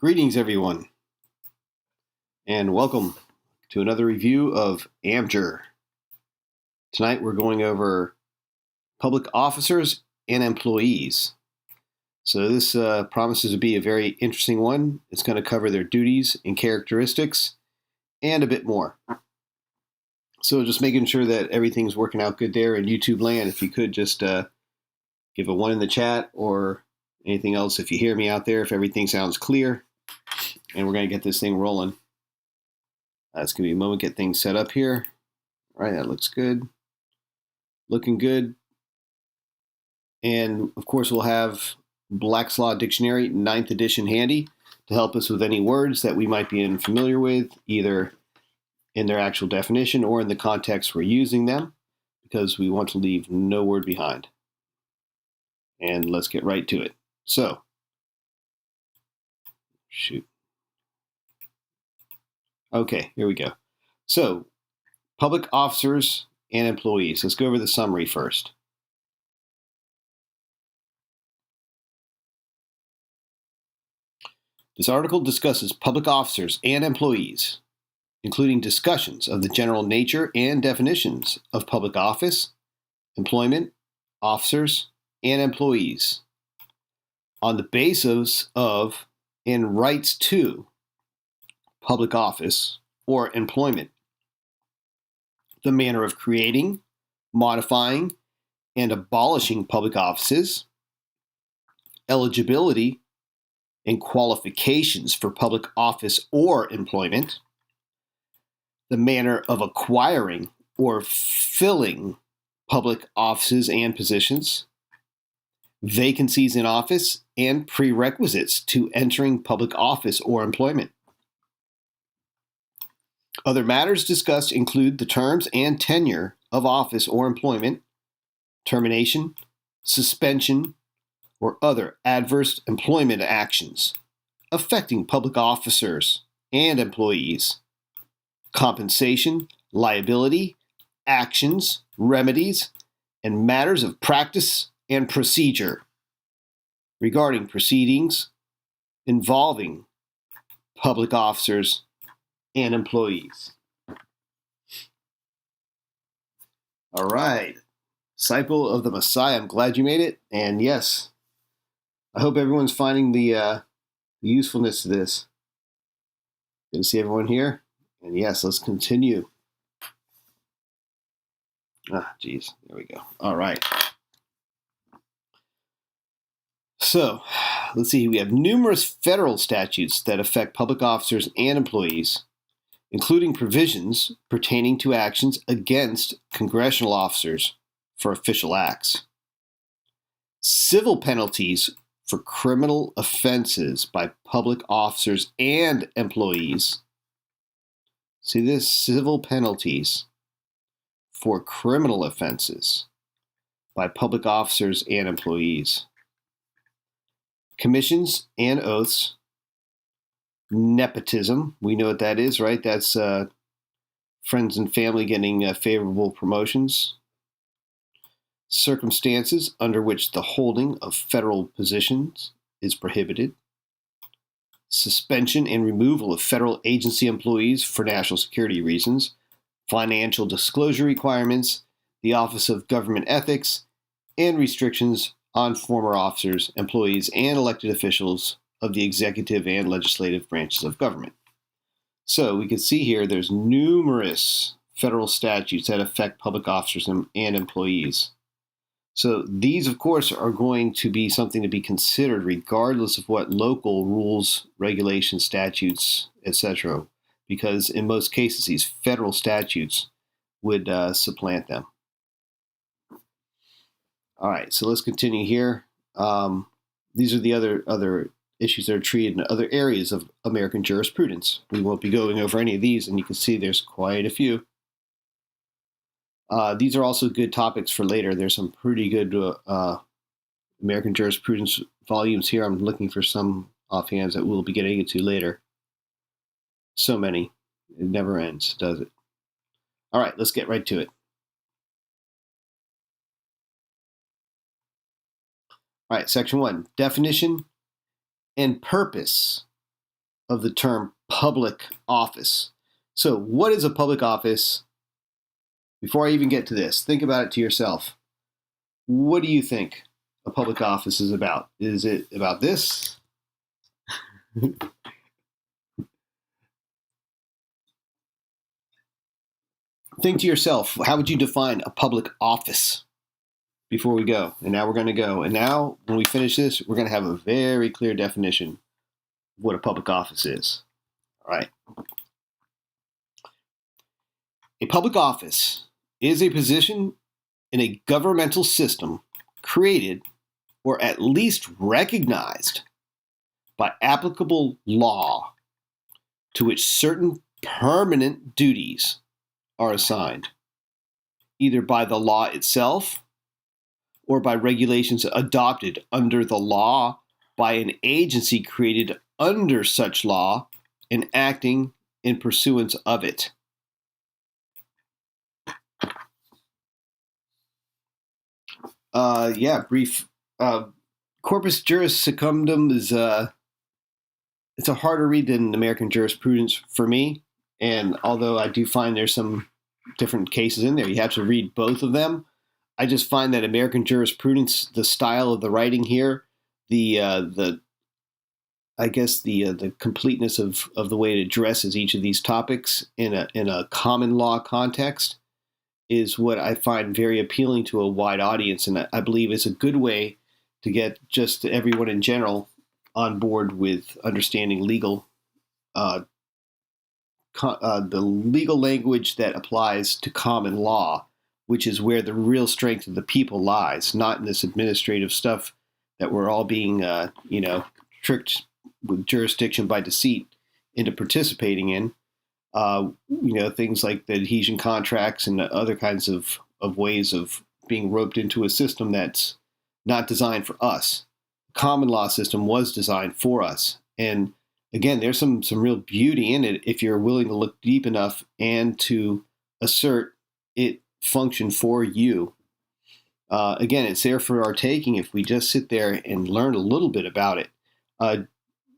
Greetings, everyone, and welcome to another review of AmJur. Tonight we're going over public officers and employees. So this promises to be a very interesting one. It's going to cover their duties and characteristics and a bit more. So just making sure that everything's working out good there in YouTube land. If you could just give a 1 in the chat or anything else if you hear me out there, if everything sounds clear. And we're going to get this thing rolling. It's going to be a moment to get things set up here. All right, that looks good. Looking good. And, of course, we'll have Black's Law Dictionary, 9th edition handy to help us with any words that we might be unfamiliar with, either in their actual definition or in the context we're using them, because we want to leave no word behind. And let's get right to it. So, Okay, here we go. So, public officers and employees. Let's go over the summary first. This article discusses public officers and employees, including discussions of the general nature and definitions of public office, employment, officers, and employees, on the basis of and rights to public office or employment, the manner of creating, modifying, and abolishing public offices, eligibility and qualifications for public office or employment, the manner of acquiring or filling public offices and positions, vacancies in office, and prerequisites to entering public office or employment. Other matters discussed include the terms and tenure of office or employment, termination, suspension, or other adverse employment actions affecting public officers and employees, compensation, liability, actions, remedies, and matters of practice and procedure regarding proceedings involving public officers and employees. All right. Disciple of the Messiah, I'm glad you made it. And yes, I hope everyone's finding the usefulness of this. Good to see everyone here. And yes, let's continue. Geez. There we go. All right. So, let's see. We have numerous federal statutes that affect public officers and employees, including provisions pertaining to actions against congressional officers for official acts, civil penalties for criminal offenses by public officers and employees. See this? Civil penalties for criminal offenses by public officers and employees. Commissions and oaths. Nepotism, we know what that is, right? That's friends and family getting favorable promotions. Circumstances under which the holding of federal positions is prohibited. Suspension and removal of federal agency employees for national security reasons. Financial disclosure requirements, the Office of Government Ethics, and restrictions on former officers, employees, and elected officials of the executive and legislative branches of government. So we can see here there's numerous federal statutes that affect public officers and employees. So these, of course, are going to be something to be considered regardless of what local rules, regulations, statutes, etc., because in most cases these federal statutes would supplant them. All right, so let's continue here. These are the other issues that are treated in other areas of American jurisprudence. We won't be going over any of these, and you can see there's quite a few. These are also good topics for later. There's some pretty good American jurisprudence volumes here. I'm looking for some offhands that we'll be getting into later. So many. It never ends, does it? All right, let's get right to it. All right, Section 1, definition and purpose of the term public office. So what is a public office? Before I even get to this, think about it to yourself. What do you think a public office is about? Is it about this? Think to yourself, how would you define a public office before we go? And now we're going to go. And now, when we finish this, we're going to have a very clear definition of what a public office is. All right. A public office is a position in a governmental system created or at least recognized by applicable law to which certain permanent duties are assigned, either by the law itself or by regulations adopted under the law by an agency created under such law and acting in pursuance of it. Brief. Corpus Juris Secundum is it's a harder read than American Jurisprudence for me. And although I do find there's some different cases in there, you have to read both of them. I just find that American Jurisprudence, the style of the writing here, the completeness of the way it addresses each of these topics in a common law context is what I find very appealing to a wide audience, and I believe it's a good way to get just everyone in general on board with understanding legal, the legal language that applies to common law, which is where the real strength of the people lies, not in this administrative stuff that we're all being, tricked with jurisdiction by deceit into participating in. Things like the adhesion contracts and other kinds of ways of being roped into a system that's not designed for us. The common law system was designed for us. And again, there's some real beauty in it if you're willing to look deep enough and to assert it function for you. Again, it's there for our taking if we just sit there and learn a little bit about it.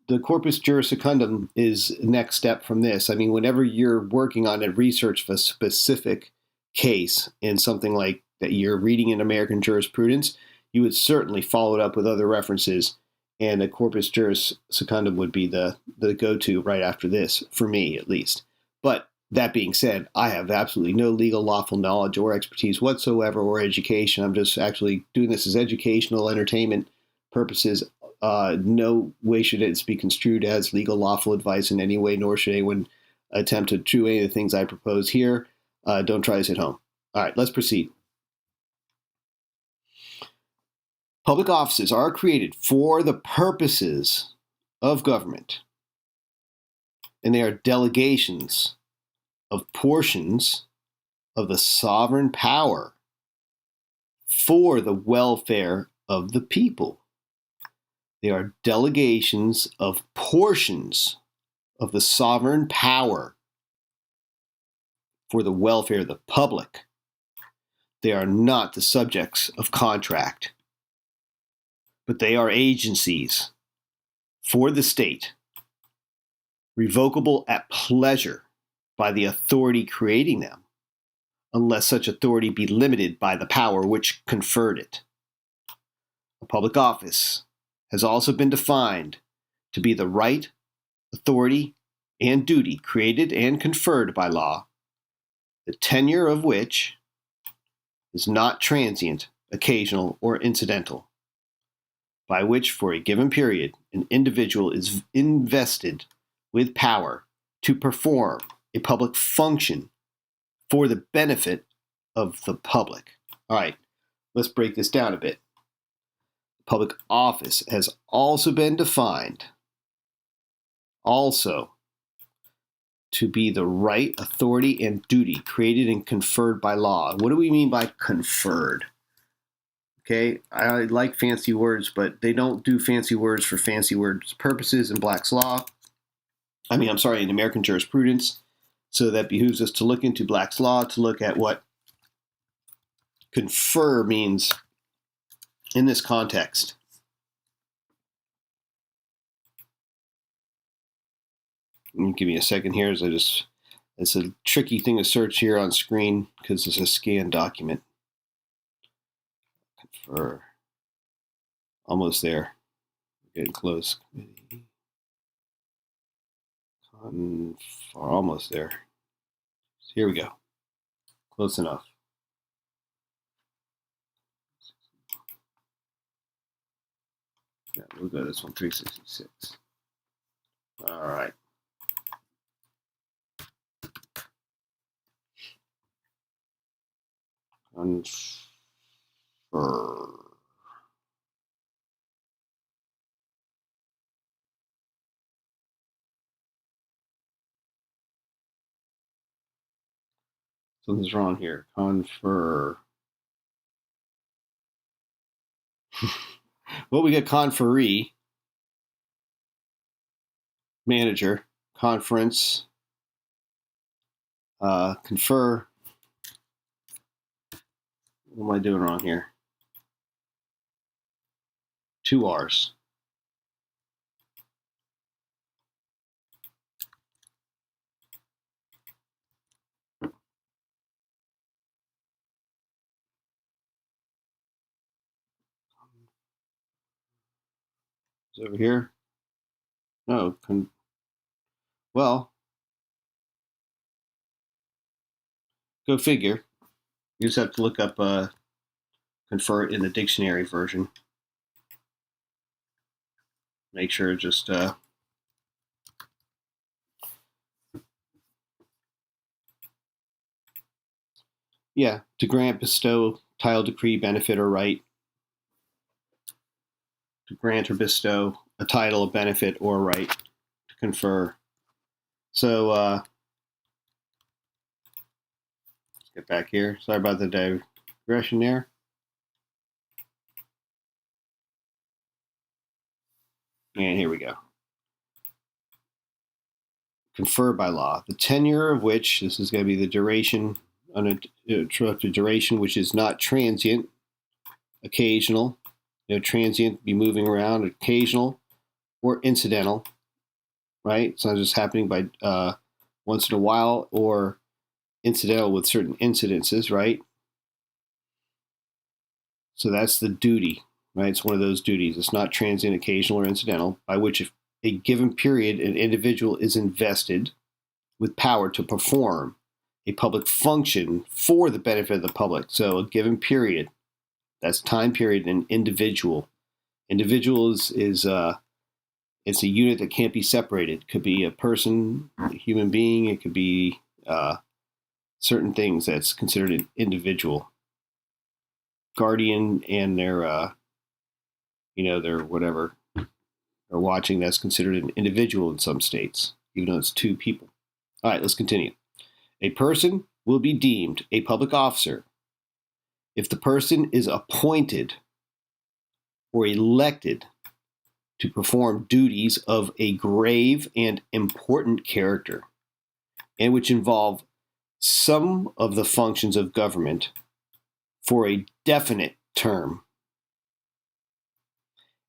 The Corpus Juris Secundum is the next step from this. I mean, whenever you're working on a research of a specific case in something like that you're reading in American Jurisprudence, you would certainly follow it up with other references, and the Corpus Juris Secundum would be the go-to right after this, for me at least. But that being said, I have absolutely no legal lawful knowledge or expertise whatsoever or education. I'm just actually doing this as educational entertainment purposes. No way should it be construed as legal lawful advice in any way, nor should anyone attempt to do any of the things I propose here. Don't try this at home. All right, let's proceed. Public offices are created for the purposes of government, and they are delegations of portions of the sovereign power for the welfare of the people. They are delegations of portions of the sovereign power for the welfare of the public. They are not the subjects of contract, but they are agencies for the state, revocable at pleasure by the authority creating them, unless such authority be limited by the power which conferred it. A public office has also been defined to be the right, authority, and duty created and conferred by law, the tenure of which is not transient, occasional, or incidental, by which for a given period an individual is invested with power to perform a public function for the benefit of the public. All right, let's break this down a bit. Public office has also been defined to be the right, authority, and duty created and conferred by law. What do we mean by conferred? Okay, I like fancy words, but they don't do fancy words for fancy words purposes in Black's Law. In American Jurisprudence. So that behooves us to look into Black's Law to look at what confer means in this context. Give me a second here as it's a tricky thing to search here on screen because it's a scanned document. For almost there. We're getting close. Almost there. Here we go. Close enough. Yeah, we'll go to this one, 366. All right. Confer. Something's wrong here. Confer. Well, we got conferee, manager, conference, confer. What am I doing wrong here? 2 R's. Is over here? No. Well, go figure. You just have to look up confer in the dictionary version. Make sure just yeah, to grant, bestow, title, decree, benefit, or right. To grant or bestow a title, a benefit, or a right. To confer. So let's get back here. Sorry about the digression there. And here we go. Confer by law, the tenure of which, this is going to be the duration, uninterrupted duration, which is not transient, occasional, transient, be moving around, occasional, or incidental, right? It's not just happening by once in a while, or incidental with certain incidences, right? So that's the duty, right? It's one of those duties. It's not transient, occasional, or incidental, by which if a given period an individual is invested with power to perform a public function for the benefit of the public. So a given period, that's time period, and individual. Individual is it's a unit that can't be separated. It could be a person, a human being. It could be certain things that's considered an individual. Guardian and their whatever they're watching, that's considered an individual in some states, even though it's 2 people. All right, let's continue. A person will be deemed a public officer if the person is appointed or elected to perform duties of a grave and important character, and which involve some of the functions of government for a definite term.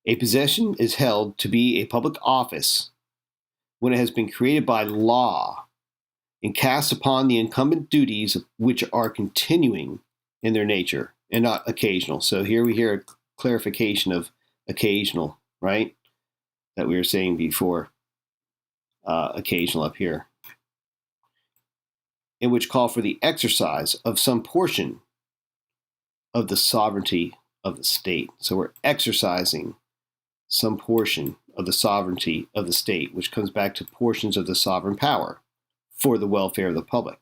A position is held to be a public office when it has been created by law and casts upon the incumbent duties which are continuing in their nature and not occasional. So here we hear a clarification of occasional, right? That we were saying before, occasional up here, in which call for the exercise of some portion of the sovereignty of the state. So we're exercising some portion of the sovereignty of the state, which comes back to portions of the sovereign power for the welfare of the public.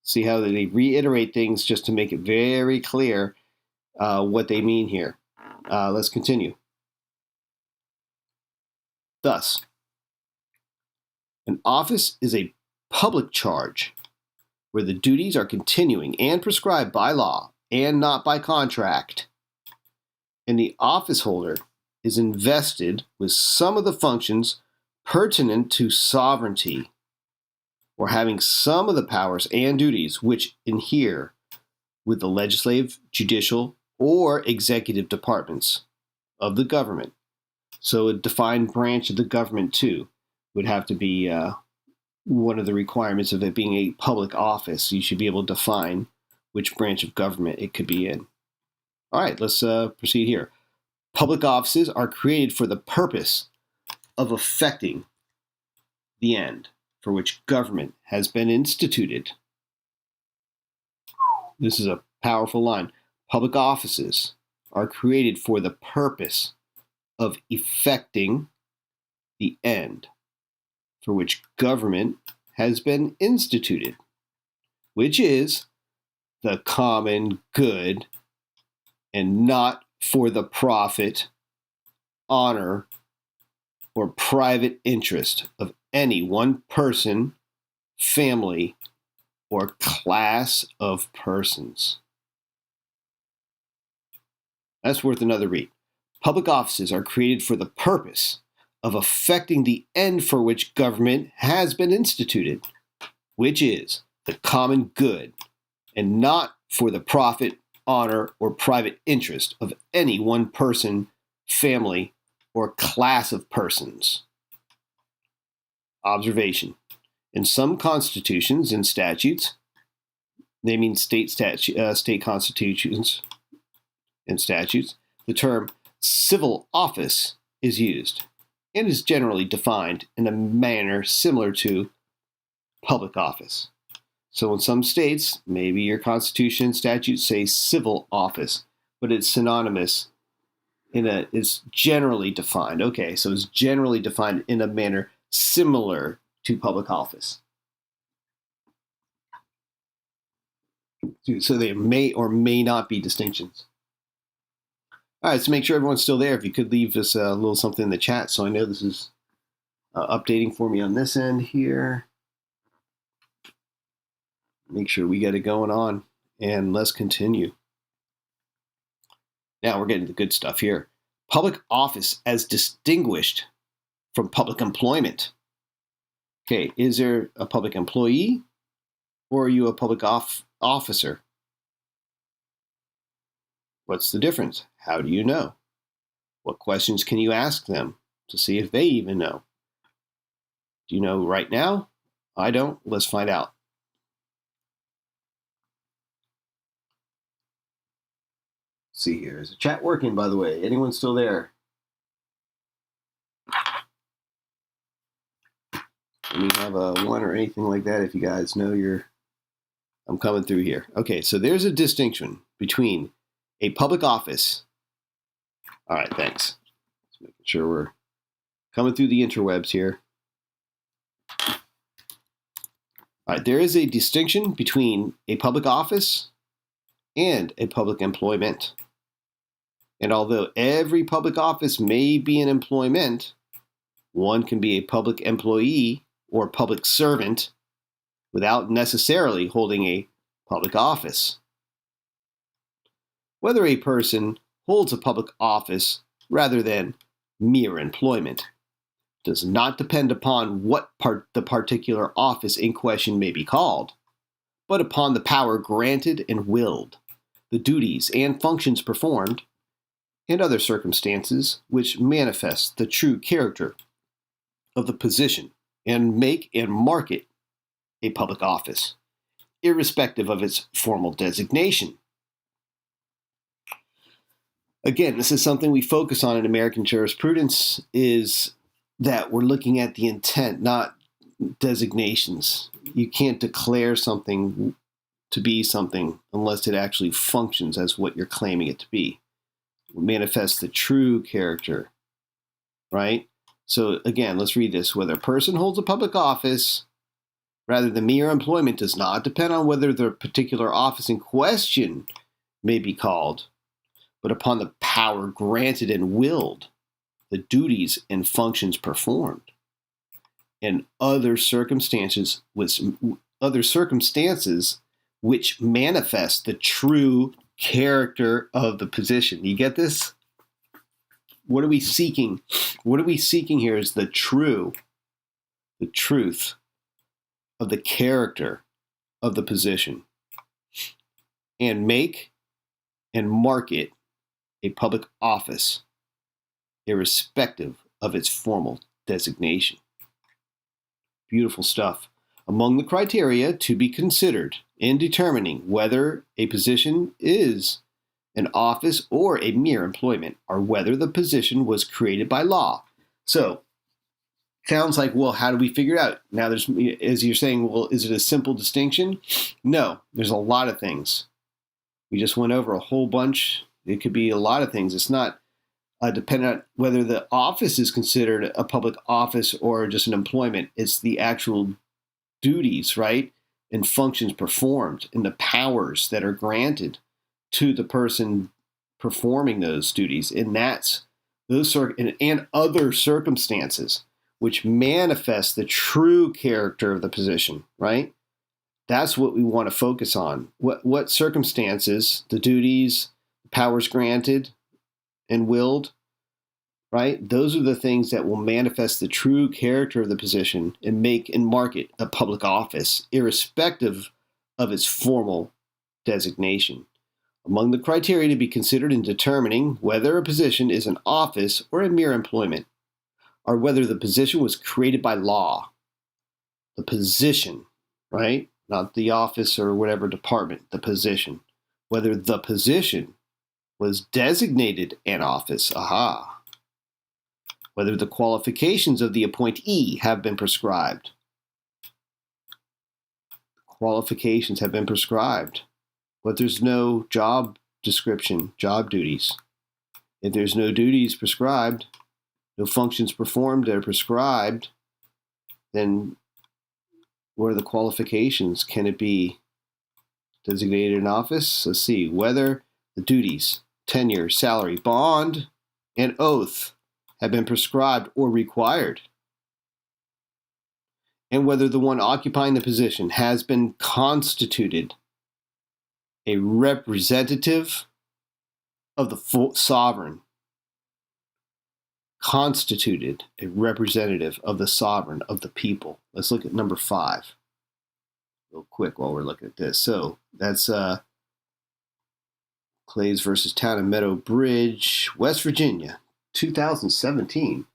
See how they reiterate things just to make it very clear what they mean here. Let's continue. Thus, an office is a public charge where the duties are continuing and prescribed by law and not by contract, and the office holder is invested with some of the functions pertinent to sovereignty, or having some of the powers and duties which inhere with the legislative, judicial, or executive departments of the government. So a defined branch of the government too. would have to be one of the requirements of it being a public office. You should be able to define which branch of government it could be in. All right, let's proceed here. Public offices are created for the purpose of effecting the end for which government has been instituted. This is a powerful line. Public offices are created for the purpose of effecting the end for which government has been instituted, which is the common good, and not for the profit, honor, or private interest of any one person, family, or class of persons. That's worth another read. Public offices are created for the purpose of effecting the end for which government has been instituted, which is the common good, and not for the profit, honor, or private interest of any one person, family, or class of persons. Observation. In some constitutions and statutes, they mean state constitutions and statutes, the term civil office is used and is generally defined in a manner similar to public office. So in some states, maybe your constitution and statutes say civil office, but it's synonymous it's generally defined. Okay, so it's generally defined in a manner similar to public office. So there may or may not be distinctions. All right, so make sure everyone's still there. If you could leave us a little something in the chat so I know this is updating for me on this end here. Make sure we get it going on, and let's continue. Now we're getting to the good stuff here. Public office as distinguished from public employment. Okay, is there a public employee, or are you a public officer? What's the difference? How do you know? What questions can you ask them to see if they even know? Do you know right now? I don't. Let's find out. Let's see here. Is the chat working, by the way? Anyone still there? Let me have a one or anything like that if you guys know I'm coming through here. Okay, so there's a distinction between a public office. All right, thanks. Just making sure we're coming through the interwebs here. All right, there is a distinction between a public office and a public employment. And although every public office may be an employment, one can be a public employee or public servant without necessarily holding a public office. Whether a person holds a public office rather than mere employment does not depend upon what the particular office in question may be called, but upon the power granted and willed, the duties and functions performed, and other circumstances which manifest the true character of the position and make and market a public office, irrespective of its formal designation. Again, this is something we focus on in American jurisprudence, is that we're looking at the intent, not designations. You can't declare something to be something unless it actually functions as what you're claiming it to be. It manifests the true character, right? So again, let's read this. Whether a person holds a public office rather than mere employment does not depend on whether the particular office in question may be called, but upon the power granted and willed, the duties and functions performed, and other circumstances which manifest the true character of the position. You get this? What are we seeking? What are we seeking here is the truth of the character of the position, and make and market a public office, irrespective of its formal designation. Beautiful stuff. Among the criteria to be considered in determining whether a position is an office or a mere employment are whether the position was created by law. So, sounds like, well, how do we figure it out? Now, there's, as you're saying, well, is it a simple distinction? No, there's a lot of things. We just went over a whole bunch. It could be a lot of things. It's not dependent on whether the office is considered a public office or just an employment. It's the actual duties, right, and functions performed and the powers that are granted to the person performing those duties. And that's those and other circumstances which manifest the true character of the position, right? That's what we want to focus on. What circumstances, the duties, the powers granted and willed, right? Those are the things that will manifest the true character of the position and make and mark it a public office, irrespective of its formal designation. Among the criteria to be considered in determining whether a position is an office or a mere employment are whether the position was created by law. The position, right? Not the office or whatever department, the position. Whether the position was designated an office, whether the qualifications of the appointee have been prescribed. Qualifications have been prescribed, but there's no job description, job duties. If there's no duties prescribed, no functions performed that are prescribed, then what are the qualifications? Can it be designated an office? Let's see, whether the duties, tenure, salary, bond, and oath have been prescribed or required, and whether the one occupying the position has been constituted a representative of the sovereign. Constituted a representative of the sovereign, of the people. Let's look at number 5 real quick while we're looking at this. So that's Clays versus Town of Meadow Bridge, West Virginia, 2017.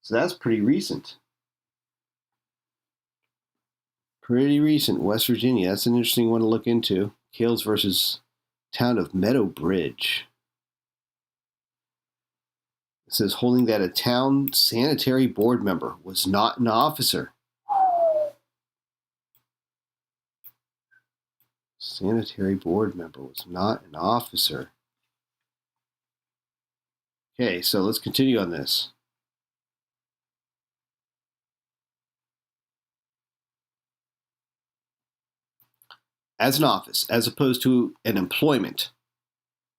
So that's pretty recent. Pretty recent, West Virginia. That's an interesting one to look into. Clays versus Town of Meadow Bridge. It says holding that a town sanitary board member was not an officer. Sanitary board member was not an officer. Okay, so let's continue on this. As an office, as opposed to an employment,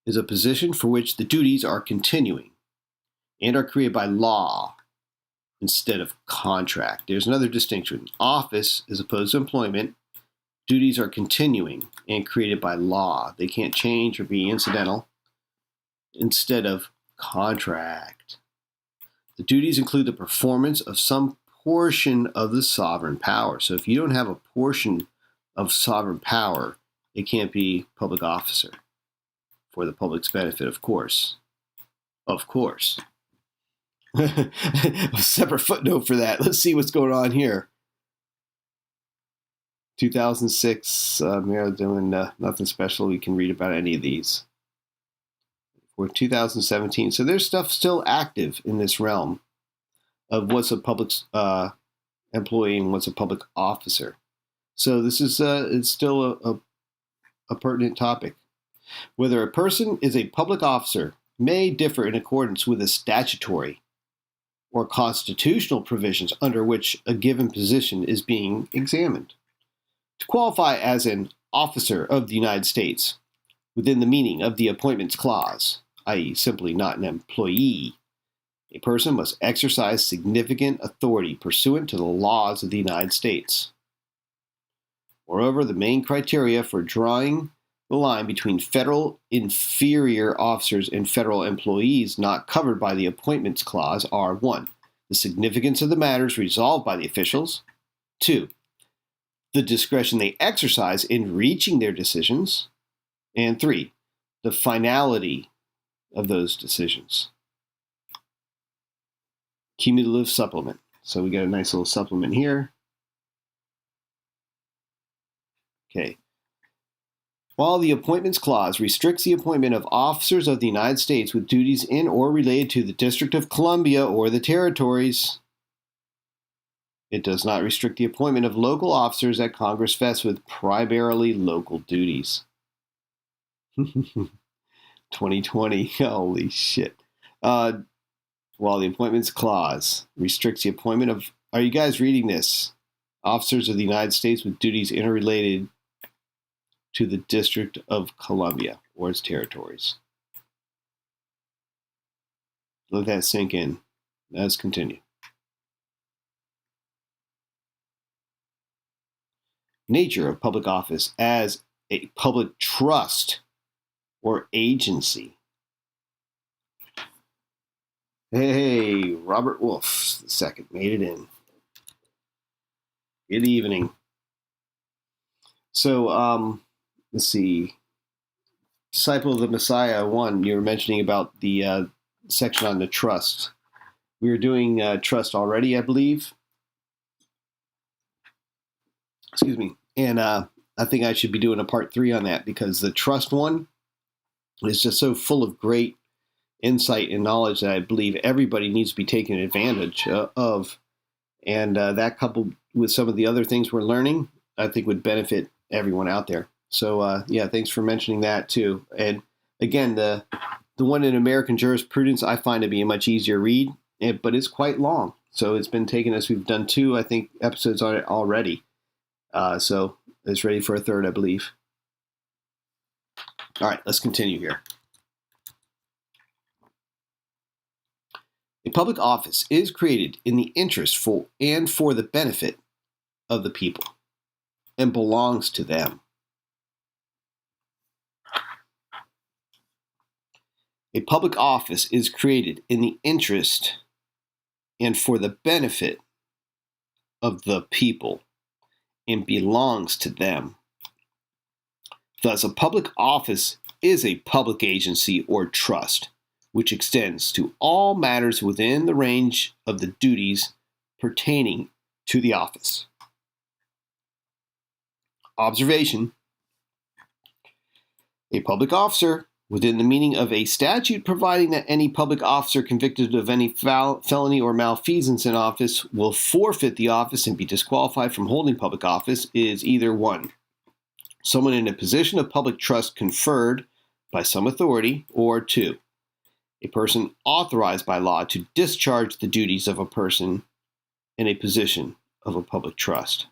is a position for which the duties are continuing and are created by law instead of contract. There's another distinction. Office, as opposed to employment, duties are continuing and created by law. They can't change or be incidental instead of contract. The duties include the performance of some portion of the sovereign power. So if you don't have a portion of sovereign power, it can't be public officer for the public's benefit, of course. Of course. A separate footnote for that. Let's see what's going on here. 2006, doing nothing special. We can read about any of these. We're 2017. So there's stuff still active in this realm of what's a public employee and what's a public officer. So this is it's still a pertinent topic. Whether a person is a public officer may differ in accordance with the statutory or constitutional provisions under which a given position is being examined. To qualify as an officer of the United States within the meaning of the Appointments Clause, i.e. simply not an employee, a person must exercise significant authority pursuant to the laws of the United States. Moreover, the main criteria for drawing the line between federal inferior officers and federal employees not covered by the Appointments Clause are 1. The significance of the matters resolved by the officials. 2. The discretion they exercise in reaching their decisions. And 3. The finality of those decisions. Cumulative supplement. So we got a nice little supplement here. Okay. While the Appointments Clause restricts the appointment of officers of the United States with duties in or related to the District of Columbia or the territories, it does not restrict the appointment of local officers that Congress vests with primarily local duties. 2020, holy shit. While the Appointments Clause restricts the appointment of, are you guys reading this? Officers of the United States with duties interrelated to the District of Columbia or its territories. Let that sink in. Let's continue. Nature of public office as a public trust or agency. Hey, Robert Wolf II made it in. Good evening. So, let's see. Disciple of the Messiah 1, you were mentioning about the section on the trust. We were doing trust already, I believe. Excuse me. And I think I should be doing a part 3 on that because the trust one is just so full of great insight and knowledge that I believe everybody needs to be taking advantage of. And that coupled with some of the other things we're learning, I think would benefit everyone out there. So, yeah, thanks for mentioning that too. And again, the one in American Jurisprudence I find to be a much easier read, but it's quite long. So it's been taking us, we've done 2, I think, episodes on it already. So it's ready for a 3rd, I believe. All right, let's continue here. A public office is created in the interest for the benefit of the people and belongs to them. A public office is created in the interest and for the benefit of the people and belongs to them. Thus, a public office is a public agency or trust, which extends to all matters within the range of the duties pertaining to the office. Observation: a public officer, within the meaning of a statute providing that any public officer convicted of any felony or malfeasance in office will forfeit the office and be disqualified from holding public office, is either 1, someone in a position of public trust conferred by some authority, or 2, a person authorized by law to discharge the duties of a person in a position of a public trust.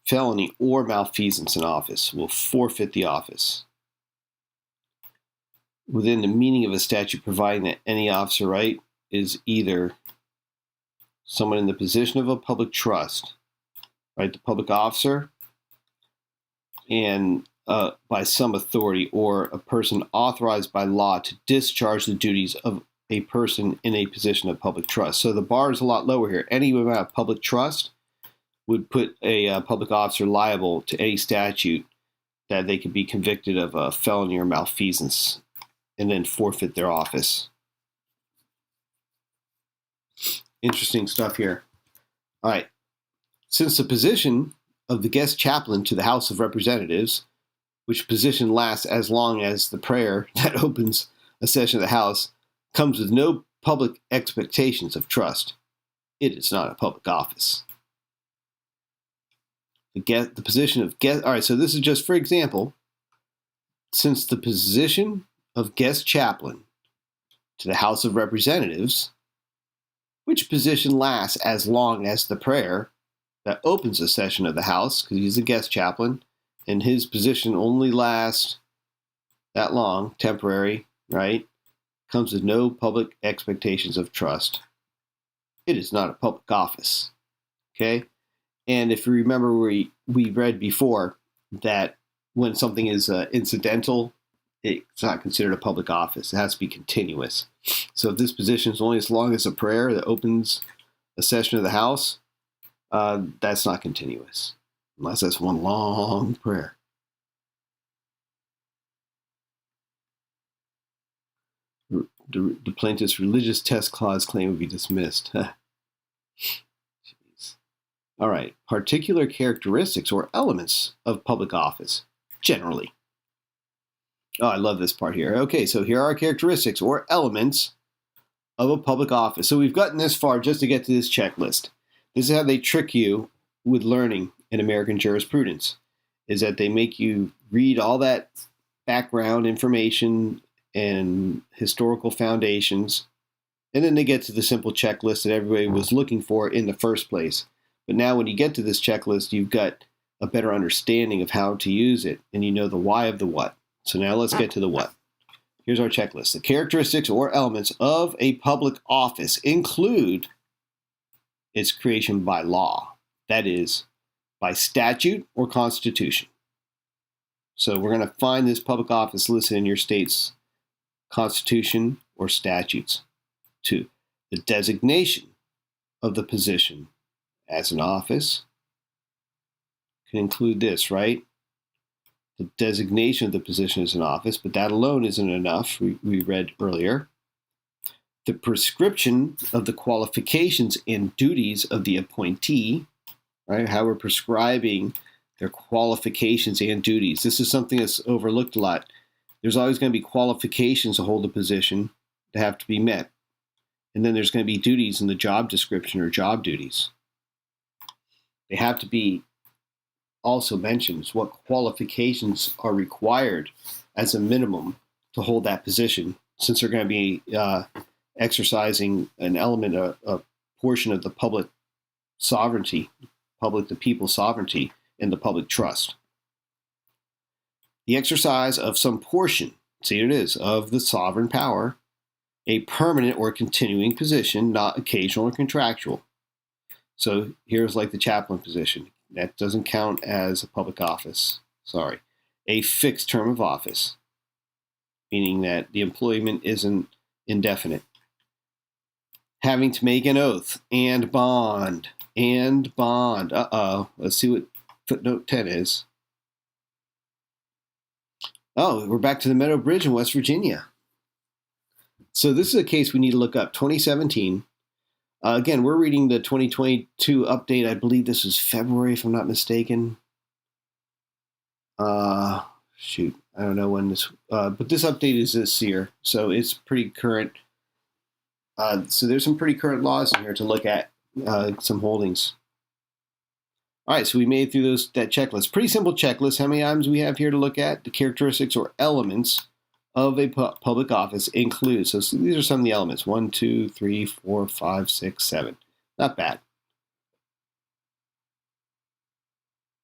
Felony or malfeasance in office will forfeit the office. Within the meaning of a statute providing that any officer right is either someone in the position of a public trust, right, the public officer, and by some authority, or a person authorized by law to discharge the duties of a person in a position of public trust. So the bar is a lot lower here. Any amount of public trust would put a public officer liable to any statute that they could be convicted of a felony or malfeasance and then forfeit their office. Interesting stuff here. All right. Since the position of the guest chaplain to the House of Representatives, which position lasts as long as the prayer that opens a session of the House, comes with no public expectations of trust, it is not a public office. The position of guest. All right, so this is just for example. Since the position of guest chaplain to the House of Representatives, which position lasts as long as the prayer that opens a session of the House, because he's a guest chaplain, and his position only lasts that long, temporary, right? Comes with no public expectations of trust. It is not a public office. Okay? And if you remember, we read before that when something is incidental, it's not considered a public office. It has to be continuous. So if this position is only as long as a prayer that opens a session of the House, that's not continuous, unless that's one long prayer. The plaintiff's religious test clause claim would be dismissed. Jeez. All right, particular characteristics or elements of public office, generally. Oh, I love this part here. Okay, so here are characteristics or elements of a public office. So we've gotten this far just to get to this checklist. This is how they trick you with learning in American jurisprudence, is that they make you read all that background information and historical foundations, and then they get to the simple checklist that everybody was looking for in the first place. But now when you get to this checklist, you've got a better understanding of how to use it, and you know the why of the what. So now let's get to the what. Here's our checklist. The characteristics or elements of a public office include its creation by law, that is, by statute or constitution. So we're going to find this public office listed in your state's constitution or statutes. 2, the designation of the position as an office can include this, right? The designation of the position as an office, but that alone isn't enough, we read earlier. The prescription of the qualifications and duties of the appointee, right? How we're prescribing their qualifications and duties. This is something that's overlooked a lot. There's always going to be qualifications to hold a position that have to be met. And then there's going to be duties in the job description or job duties. They have to be also mentions what qualifications are required as a minimum to hold that position, since they're going to be exercising an element, a portion of the public sovereignty, the people's sovereignty, and the public trust. The exercise of some portion, see it is, of the sovereign power, a permanent or continuing position, not occasional or contractual. So here's like the chaplain position. That doesn't count as a public office. Sorry. A fixed term of office, meaning that the employment isn't indefinite. Having to make an oath and bond. Uh-oh. Let's see what footnote 10 is. Oh, we're back to the Meadow Bridge in West Virginia. So this is a case we need to look up. 2017. Again, we're reading the 2022 update. I believe this is February, if I'm not mistaken. Shoot, I don't know when this, but this update is this year, so it's pretty current. So there's some pretty current laws in here to look at, some holdings. All right, so we made through that checklist. Pretty simple checklist. How many items we have here to look at? The characteristics or elements of a public office include. So these are some of the elements. 1, 2, 3, 4, 5, 6, 7. Not bad.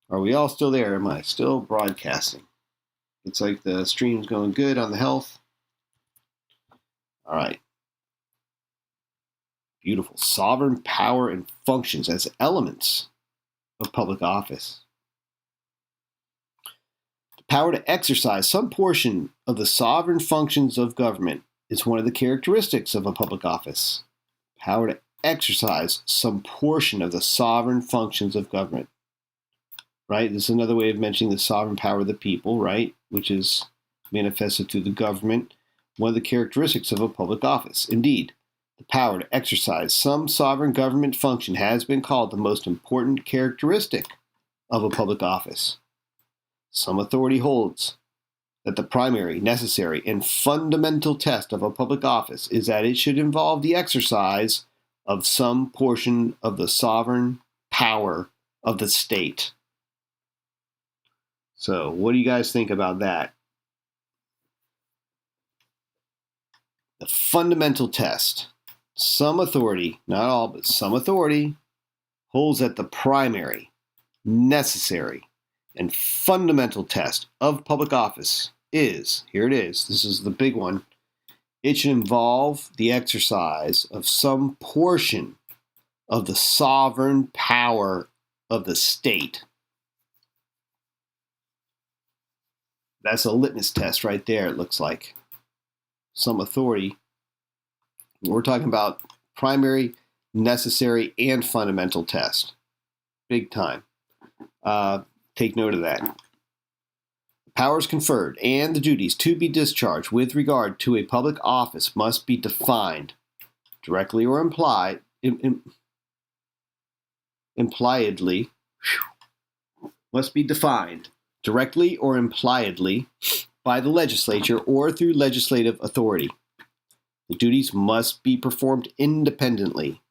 Are we all still there? Am I still broadcasting? Looks like the stream's going good on the health. All right. Beautiful. Sovereign power and functions as elements of public office. Power to exercise some portion of the sovereign functions of government is one of the characteristics of a public office. Power to exercise some portion of the sovereign functions of government. Right? This is another way of mentioning the sovereign power of the people, right? Which is manifested through the government. One of the characteristics of a public office. Indeed, the power to exercise some sovereign government function has been called the most important characteristic of a public office. Some authority holds that the primary, necessary, and fundamental test of a public office is that it should involve the exercise of some portion of the sovereign power of the state. So, what do you guys think about that? The fundamental test. Some authority, not all, but some authority, holds that the primary, necessary, and fundamental test of public office is, here it is, this is the big one, it should involve the exercise of some portion of the sovereign power of the state. That's a litmus test right there, it looks like. Some authority. We're talking about primary, necessary, and fundamental test. Big time. Take note of that. The powers conferred and the duties to be discharged with regard to a public office must be defined, directly or implied, impliedly, must be defined directly or impliedly by the legislature or through legislative authority. The duties must be performed independently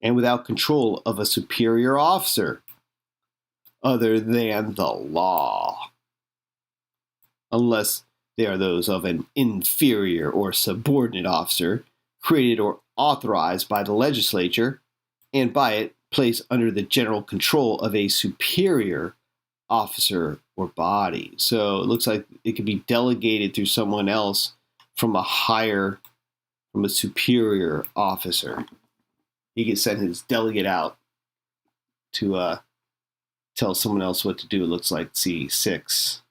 and without control of a superior officer other than the law, unless they are those of an inferior or subordinate officer created or authorized by the legislature and by it placed under the general control of a superior officer or body. So it looks like it could be delegated through someone else from a superior officer. He can send his delegate out to tell someone else what to do. It looks like C6.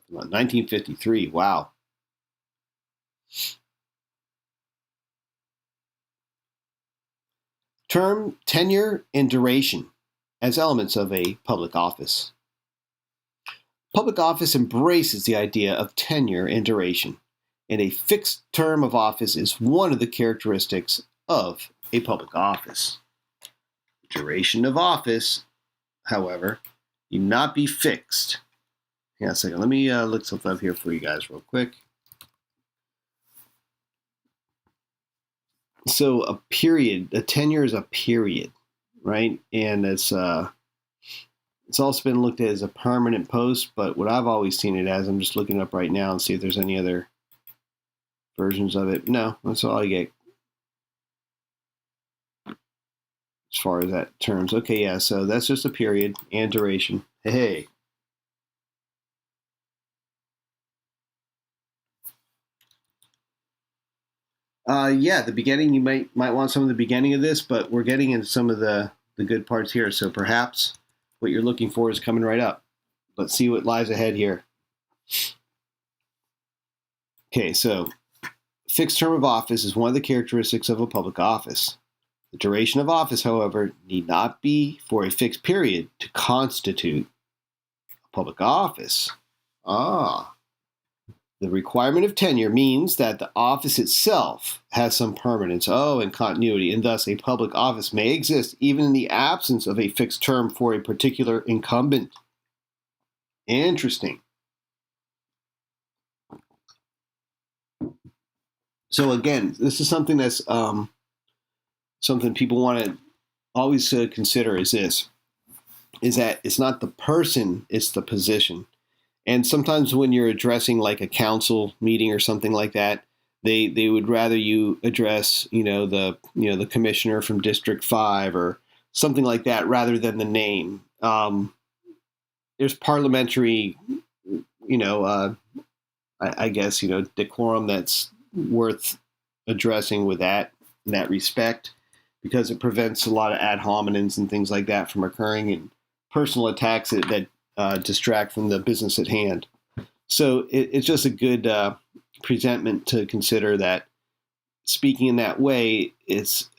1953. Wow. Term, tenure, and duration as elements of a public office. Public office embraces the idea of tenure and duration, and a fixed term of office is one of the characteristics of a public office. Duration of office, however, need not be fixed. Hang on a second. Let me look something up here for you guys real quick. So a tenure is a period, right? And it's also been looked at as a permanent post, but what I've always seen it as, I'm just looking up right now and see if there's any other versions of it. No, that's all I get as far as that terms. Okay, yeah, so that's just a period and duration. Hey. Yeah, the beginning, you might want some of the beginning of this, but we're getting into some of the good parts here. So perhaps what you're looking for is coming right up. Let's see what lies ahead here. Okay, so fixed term of office is one of the characteristics of a public office. The duration of office, however, need not be for a fixed period to constitute a public office. The requirement of tenure means that the office itself has some permanence, and continuity, and thus a public office may exist even in the absence of a fixed term for a particular incumbent. Interesting. So again, this is something that's something people want to always consider is that it's not the person, it's the position. And sometimes when you're addressing like a council meeting or something like that, they would rather you address, the commissioner from District 5 or something like that rather than the name. There's parliamentary, I guess, decorum that's worth addressing with that in that respect, because it prevents a lot of ad hominems and things like that from occurring and personal attacks that distract from the business at hand. So it's just a good presentment to consider that speaking in that way is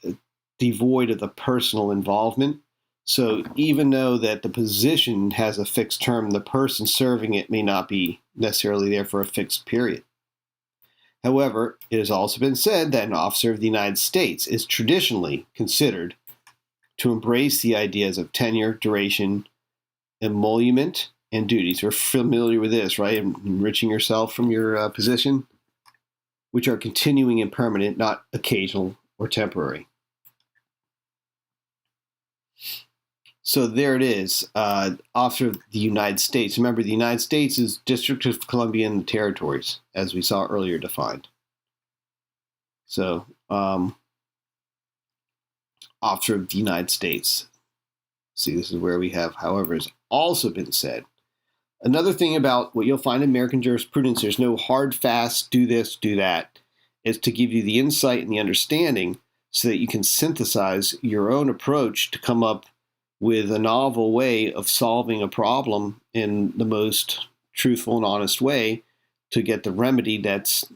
devoid of the personal involvement. So even though that the position has a fixed term, the person serving it may not be necessarily there for a fixed period. However, it has also been said that an officer of the United States is traditionally considered to embrace the ideas of tenure, duration, emolument, and duties. We're familiar with this, right? Enriching yourself from your position, which are continuing and permanent, not occasional or temporary. So there it is, officer of the United States. Remember, the United States is District of Columbia and the territories, as we saw earlier defined. So, officer of the United States. See, this is where we have, however, has also been said. Another thing about what you'll find in American jurisprudence, there's no hard, fast, do this, do that. It's to give you the insight and the understanding so that you can synthesize your own approach to come up with a novel way of solving a problem in the most truthful and honest way to get the remedy that's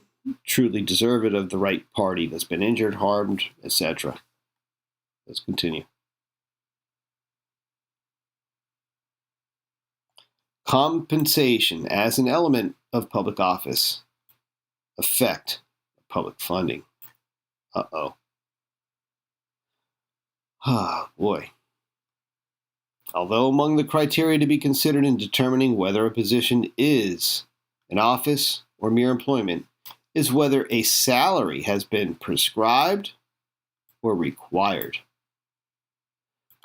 truly deserved of the right party that's been injured, harmed, etc. Let's continue. Compensation as an element of public office. Effect of public funding. Oh, boy. Although among the criteria to be considered in determining whether a position is an office or mere employment is whether a salary has been prescribed or required.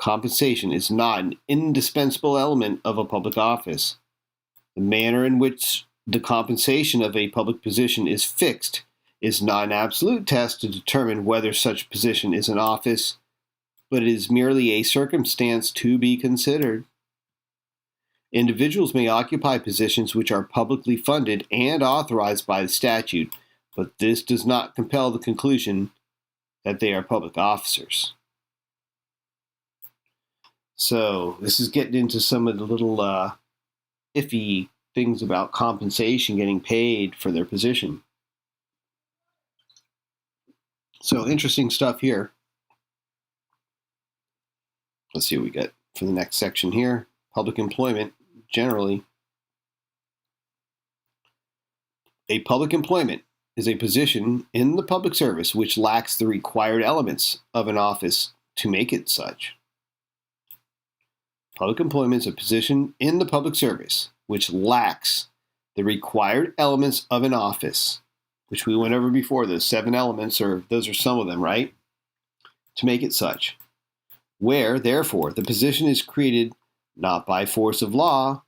Compensation is not an indispensable element of a public office. The manner in which the compensation of a public position is fixed is not an absolute test to determine whether such position is an office, but it is merely a circumstance to be considered. Individuals may occupy positions which are publicly funded and authorized by the statute, but this does not compel the conclusion that they are public officers. So this is getting into some of the little iffy things about compensation, getting paid for their position. So interesting stuff here. Let's see what we get for the next section here. Public employment, generally. A public employment is a position in the public service which lacks the required elements of an office to make it such. Public employment is a position in the public service which lacks the required elements of an office, which we went over before. Those 7 elements, or those are some of them, right? To make it such. Where, therefore, the position is created not by force of law,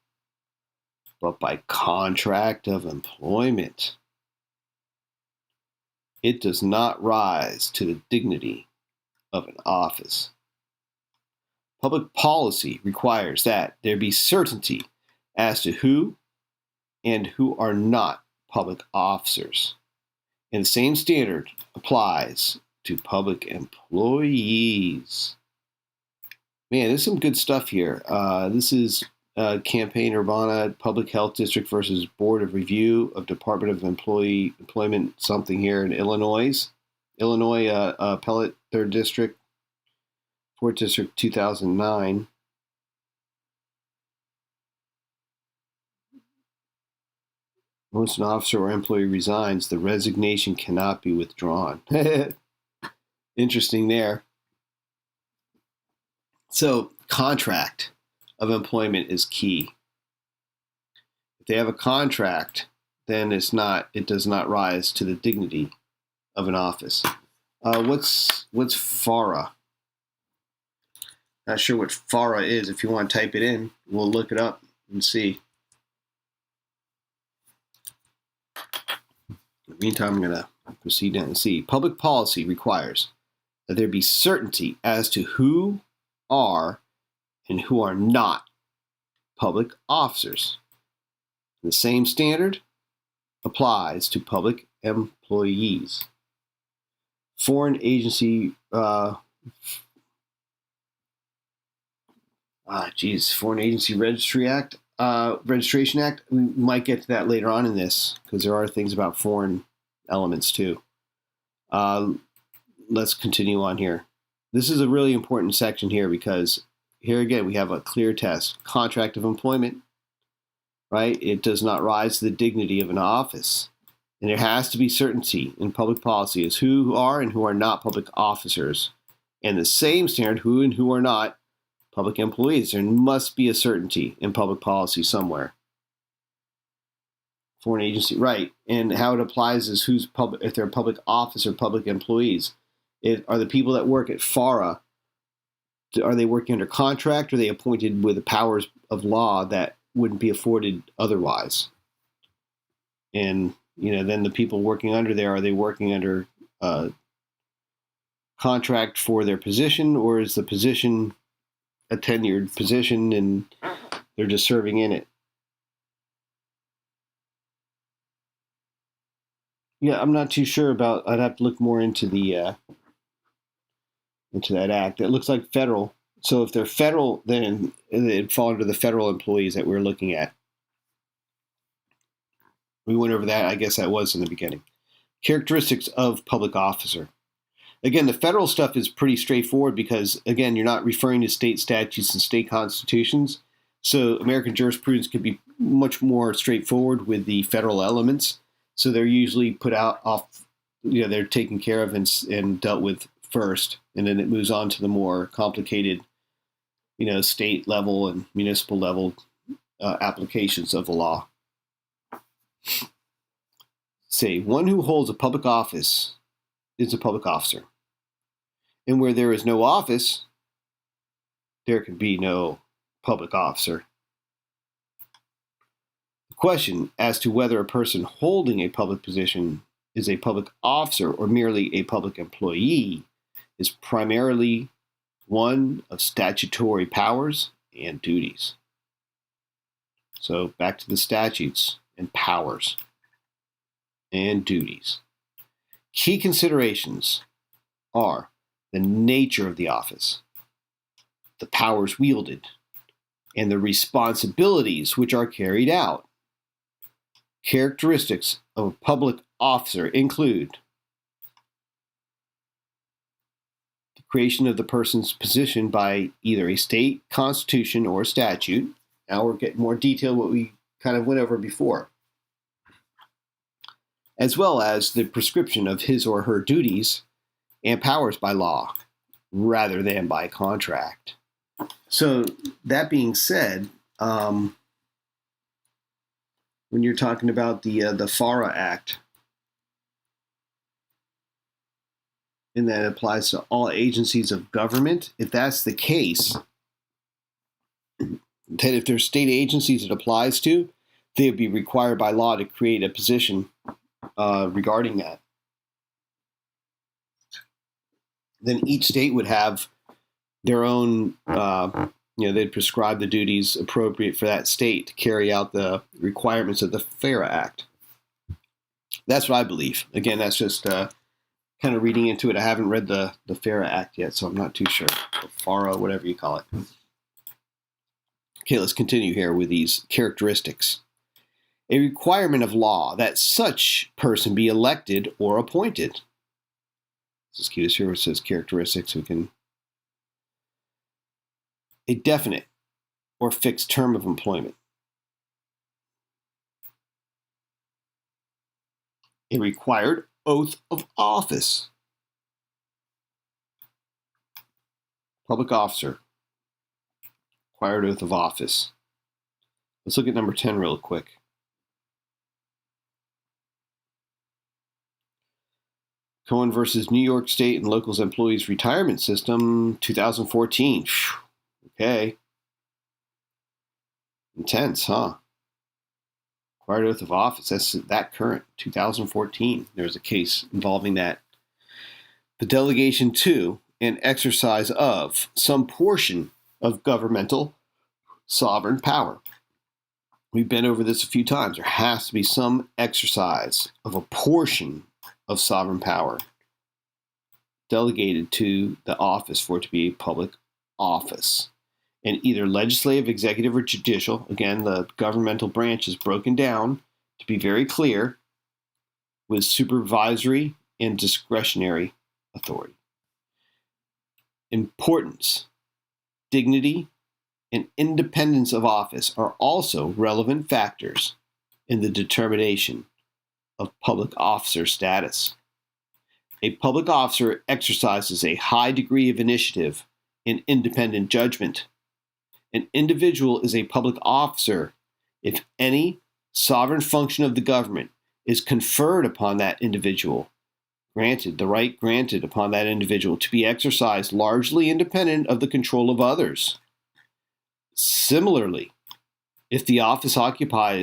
but by contract of employment. It does not rise to the dignity of an office. Public policy requires that there be certainty as to who and who are not public officers. And the same standard applies to public employees. Man, there's some good stuff here. This is Campaign Urbana Public Health District versus Board of Review of Department of Employment something here in Illinois. Appellate 3rd District, 4th District, 2009. Once an officer or employee resigns, the resignation cannot be withdrawn. Interesting there. So, contract of employment is key. If they have a contract, then it does not rise to the dignity of an office. What's FARA? Not sure what FARA is. If you want to type it in, we'll look it up and see. In the meantime, I'm going to proceed down and see. Public policy requires that there be certainty as to who are and who are not public officers. The same standard applies to public employees. Foreign Agency Foreign Agency Registration Act. We might get to that later on in this because there are things about foreign elements too. Let's continue on here. This is a really important section here because here again we have a clear test. Contract of employment, right? It does not rise to the dignity of an office. And there has to be certainty in public policy as who are and who are not public officers. And the same standard, who and who are not public employees. There must be a certainty in public policy somewhere. Foreign agency, right. And how it applies is who's public, if they're a public office or public employees. Are the people that work at FARA, are they working under contract or are they appointed with the powers of law that wouldn't be afforded otherwise? And, then the people working under there, are they working under contract for their position, or is the position a tenured position and they're just serving in it? Yeah, I'm not too sure about, I'd have to look more into into that act. It looks like federal. So if they're federal, then it'd fall under the federal employees that we're looking at. We went over that. I guess that was in the beginning. Characteristics of public officer. Again, the federal stuff is pretty straightforward because, again, you're not referring to state statutes and state constitutions. So American jurisprudence could be much more straightforward with the federal elements. So they're usually put out off, they're taken care of and dealt with first, and then it moves on to the more complicated state level and municipal level applications of the law. Say, one who holds a public office is a public officer. And where there is no office, there can be no public officer. The question as to whether a person holding a public position is a public officer or merely a public employee is primarily one of statutory powers and duties. So back to the statutes and powers and duties. Key considerations are the nature of the office, the powers wielded, and the responsibilities which are carried out. Characteristics of a public officer include the creation of the person's position by either a state constitution or statute. Now we're getting more detailed what we kind of went over before, as well as the prescription of his or her duties and powers by law rather than by contract. So that being said, when you're talking about the FARA Act, and that applies to all agencies of government, if that's the case, then if there's state agencies it applies to, they would be required by law to create a position regarding that. Then each state would have their own, they'd prescribe the duties appropriate for that state to carry out the requirements of the FARA Act. That's what I believe. Again, that's just kind of reading into it. I haven't read the FARA Act yet, so I'm not too sure. Or FARA, whatever you call it. Okay, let's continue here with these characteristics. A requirement of law that such person be elected or appointed. Let's keep this here where it says characteristics. We can. A definite or fixed term of employment. A required oath of office. Public officer. Required oath of office. Let's look at number 10 real quick. Cohen versus New York State and Locals Employees Retirement System, 2014. Okay. Intense, huh? Required oath of office. That's that current, 2014. There's a case involving that. The delegation to and exercise of some portion of governmental sovereign power. We've been over this a few times. There has to be some exercise of a portion of sovereign power delegated to the office for it to be a public office. And either legislative, executive, or judicial. Again, the governmental branch is broken down to be very clear with supervisory and discretionary authority. Importance, dignity, and independence of office are also relevant factors in the determination of public officer status. A public officer exercises a high degree of initiative and independent judgment. An individual is a public officer if any sovereign function of the government is conferred upon that individual, the right granted upon that individual to be exercised largely independent of the control of others. Similarly, if the office occupied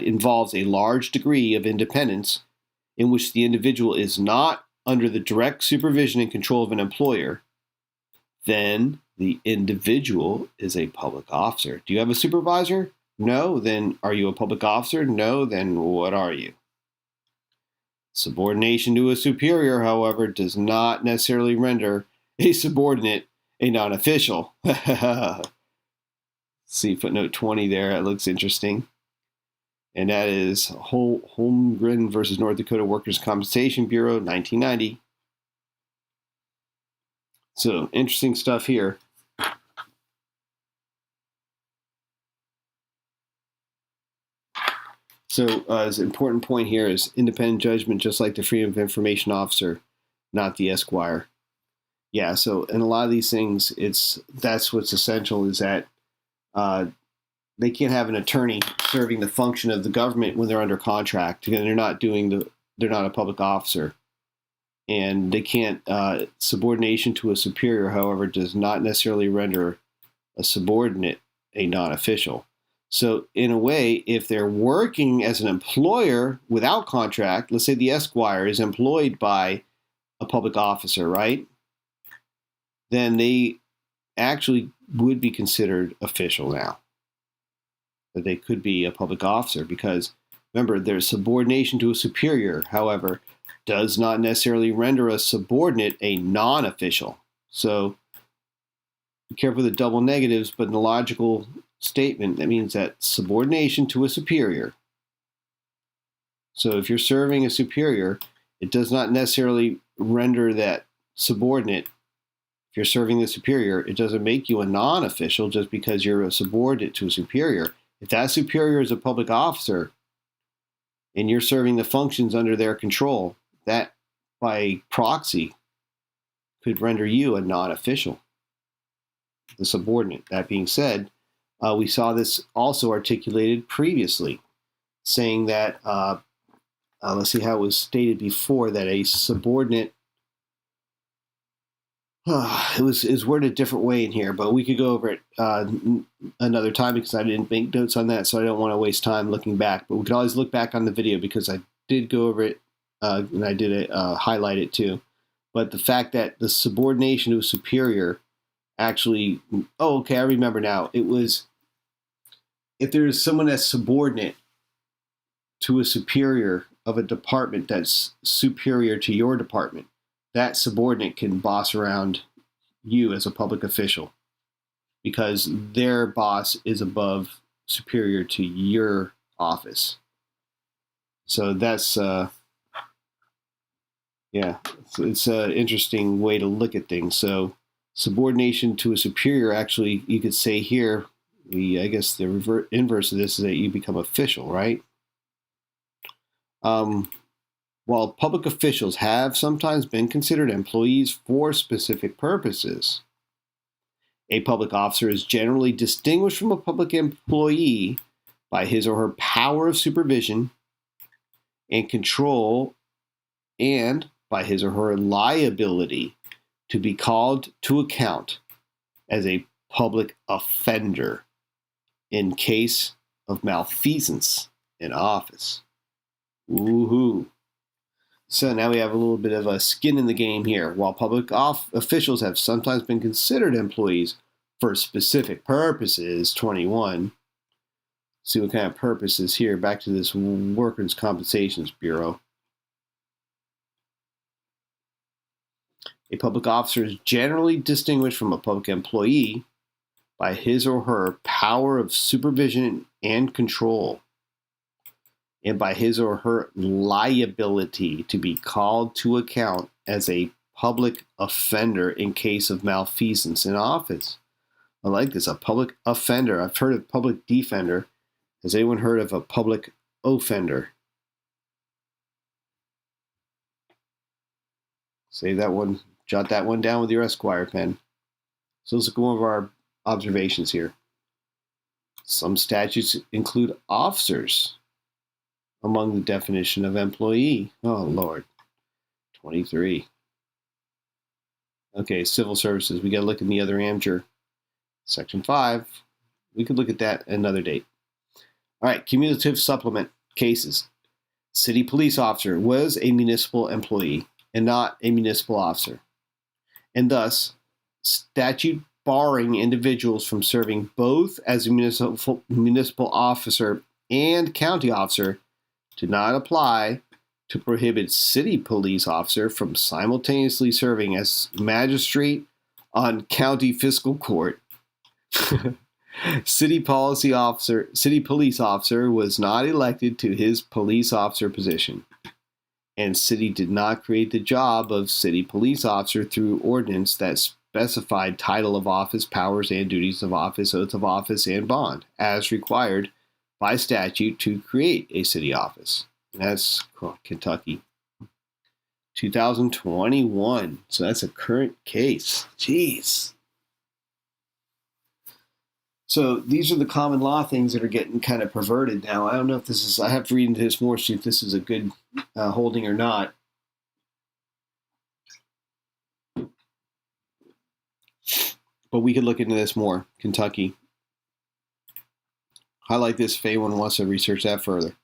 involves a large degree of independence in which the individual is not under the direct supervision and control of an employer, then the individual is a public officer. Do you have a supervisor? No. Then are you a public officer? No. Then what are you? Subordination to a superior, however, does not necessarily render a subordinate a non-official. See footnote 20 there. It looks interesting. And that is Holmgren versus North Dakota Workers' Compensation Bureau, 1990. So interesting stuff here. So an important point here is independent judgment, just like the Freedom of Information Officer, not the Esquire. Yeah, so in a lot of these things, that's what's essential is that they can't have an attorney serving the function of the government when they're under contract, and they're not a public officer, and they can't. Subordination to a superior, however, does not necessarily render a subordinate a non-official. So in a way, if they're working as an employer without contract, let's say the Esquire is employed by a public officer, right? Then they actually would be considered official now. That they could be a public officer because, remember, their subordination to a superior, however, does not necessarily render a subordinate a non-official. So be careful with the double negatives, but in the logical statement, that means that subordination to a superior. So if you're serving a superior, it does not necessarily render that subordinate. If you're serving the superior, it doesn't make you a non-official just because you're a subordinate to a superior. If that superior is a public officer and you're serving the functions under their control, that by proxy could render you a non-official, the subordinate. That being said, we saw this also articulated previously, saying that, let's see how it was stated before, that a subordinate, it was worded a different way in here, but we could go over it another time because I didn't make notes on that, so I don't want to waste time looking back. But we could always look back on the video because I did go over it and I did highlight it too. But the fact that the subordination to a superior actually, okay, I remember now. It was if there is someone that's subordinate to a superior of a department that's superior to your department, that subordinate can boss around you as a public official because their boss is above, superior to your office. So that's, it's an interesting way to look at things. So subordination to a superior, actually, you could say here, I guess the inverse of this is that you become official, right? While public officials have sometimes been considered employees for specific purposes, a public officer is generally distinguished from a public employee by his or her power of supervision and control, and by his or her liability to be called to account as a public offender in case of malfeasance in office. Woohoo. So now we have a little bit of a skin in the game here. While public officials have sometimes been considered employees for specific purposes, 21. See what kind of purposes here. Back to this Workers' Compensation Bureau. A public officer is generally distinguished from a public employee by his or her power of supervision and control, and by his or her liability to be called to account as a public offender in case of malfeasance in office. I like this, a public offender. I've heard of public defender. Has anyone heard of a public offender? Save that one, jot that one down with your Esquire pen. So let's look at one of our observations here. Some statutes include officers among the definition of employee. Oh, Lord. 23. Okay, civil services. We got to look in the other AmJur. Section 5. We could look at that another date. All right, cumulative supplement cases. City police officer was a municipal employee and not a municipal officer, and thus statute barring individuals from serving both as a municipal officer and county officer did not apply to prohibit city police officer from simultaneously serving as magistrate on county fiscal court. City police officer was not elected to his police officer position, and city did not create the job of city police officer through ordinance that specified title of office, powers and duties of office, oath of office, and bond, as required by statute to create a city office. And that's Kentucky. 2021. So that's a current case. Jeez. So these are the common law things that are getting kind of perverted now. I don't know if this is, I have to read into this more, see if this is a good holding or not. But we could look into this more. Kentucky. Highlight this if anyone wants to research that further.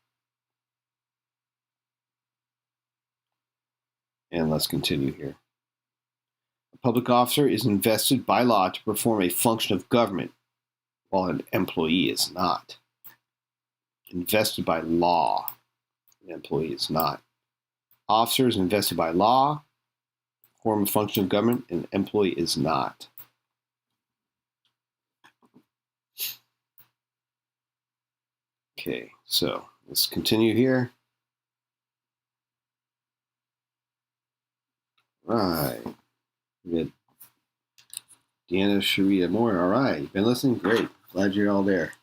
And let's continue here. A public officer is invested by law to perform a function of government, while an employee is not. Invested by law. An employee is not. Officer is invested by law, perform a function of government, and an employee is not. Okay, so let's continue here. All right. We got Deanna Sharia Moore. All right. You've been listening? Great. Glad you're all there.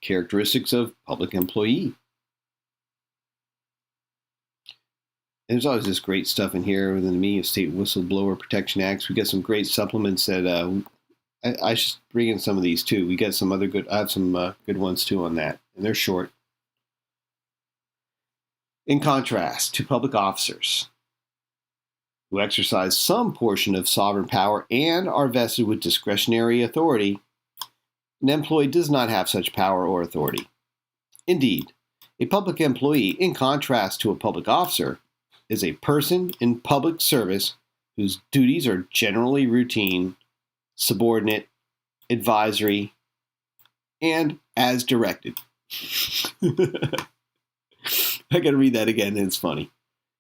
Characteristics of public employee. And there's always this great stuff in here within the meaning of State Whistleblower Protection Acts. We got some great supplements that I should bring in some of these too. We got some other good, I have some good ones too on that, and they're short. In contrast to public officers who exercise some portion of sovereign power and are vested with discretionary authority, an employee does not have such power or authority. Indeed, a public employee, in contrast to a public officer, is a person in public service whose duties are generally routine, subordinate, advisory, and as directed. I got to read that again, and it's funny.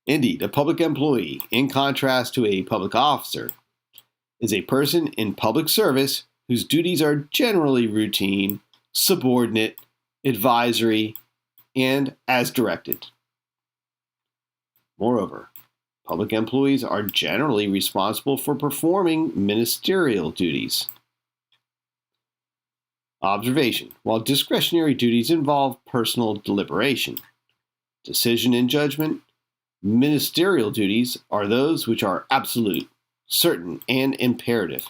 Indeed, a public employee, in contrast to a public officer, is a person in public service whose duties are generally routine, subordinate, advisory, and as directed. Moreover, public employees are generally responsible for performing ministerial duties. Observation: while discretionary duties involve personal deliberation, decision and judgment, ministerial duties are those which are absolute, certain, and imperative,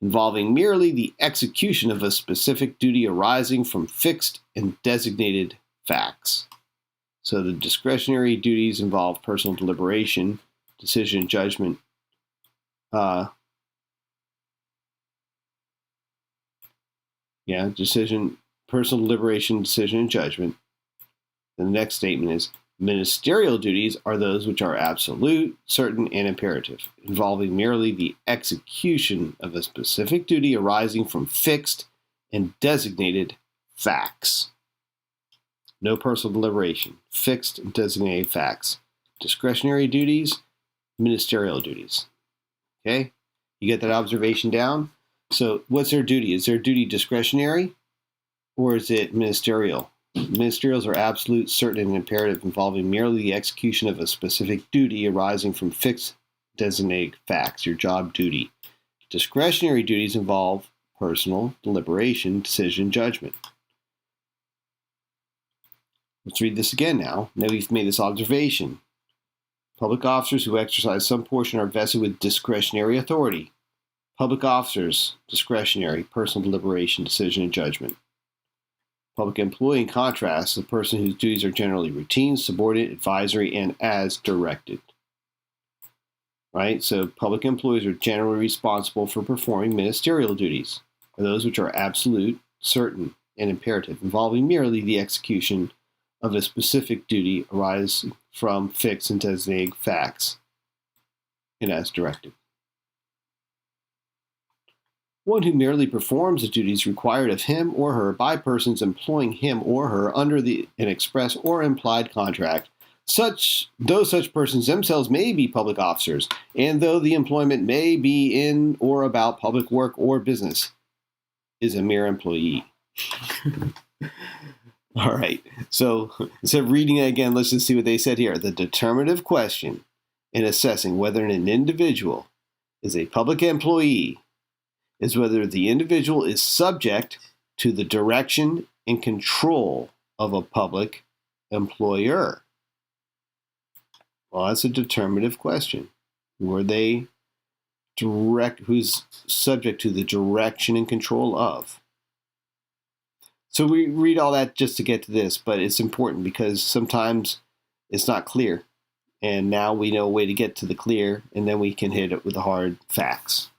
involving merely the execution of a specific duty arising from fixed and designated facts. So the discretionary duties involve personal deliberation, decision, and judgment. Decision, personal deliberation, decision, and judgment. And the next statement is, ministerial duties are those which are absolute, certain, and imperative, involving merely the execution of a specific duty arising from fixed and designated facts. No personal deliberation, fixed and designated facts. Discretionary duties, ministerial duties. Okay? You get that observation down? So what's their duty? Is their duty discretionary or is it ministerial? Ministerials are absolute, certain, and imperative, involving merely the execution of a specific duty arising from fixed, designated facts, your job duty. Discretionary duties involve personal deliberation, decision, judgment. Let's read this again now. Now we've made this observation. Public officers who exercise some portion are vested with discretionary authority. Public officers, discretionary, personal deliberation, decision, and judgment. Public employee, in contrast, is a person whose duties are generally routine, subordinate, advisory, and as directed. Right? So public employees are generally responsible for performing ministerial duties, or those which are absolute, certain, and imperative, involving merely the execution of a specific duty arising from fixed and designated facts, and as directed. One who merely performs the duties required of him or her by persons employing him or her under an express or implied contract, though such persons themselves may be public officers, and though the employment may be in or about public work or business, is a mere employee. All right, so instead of reading it again, let's just see what they said here. The determinative question in assessing whether an individual is a public employee is whether the individual is subject to the direction and control of a public employer? Well, that's a determinative question. Who are they who's subject to the direction and control of? So we read all that just to get to this, but it's important because sometimes it's not clear. And now we know a way to get to the clear, and then we can hit it with the hard facts.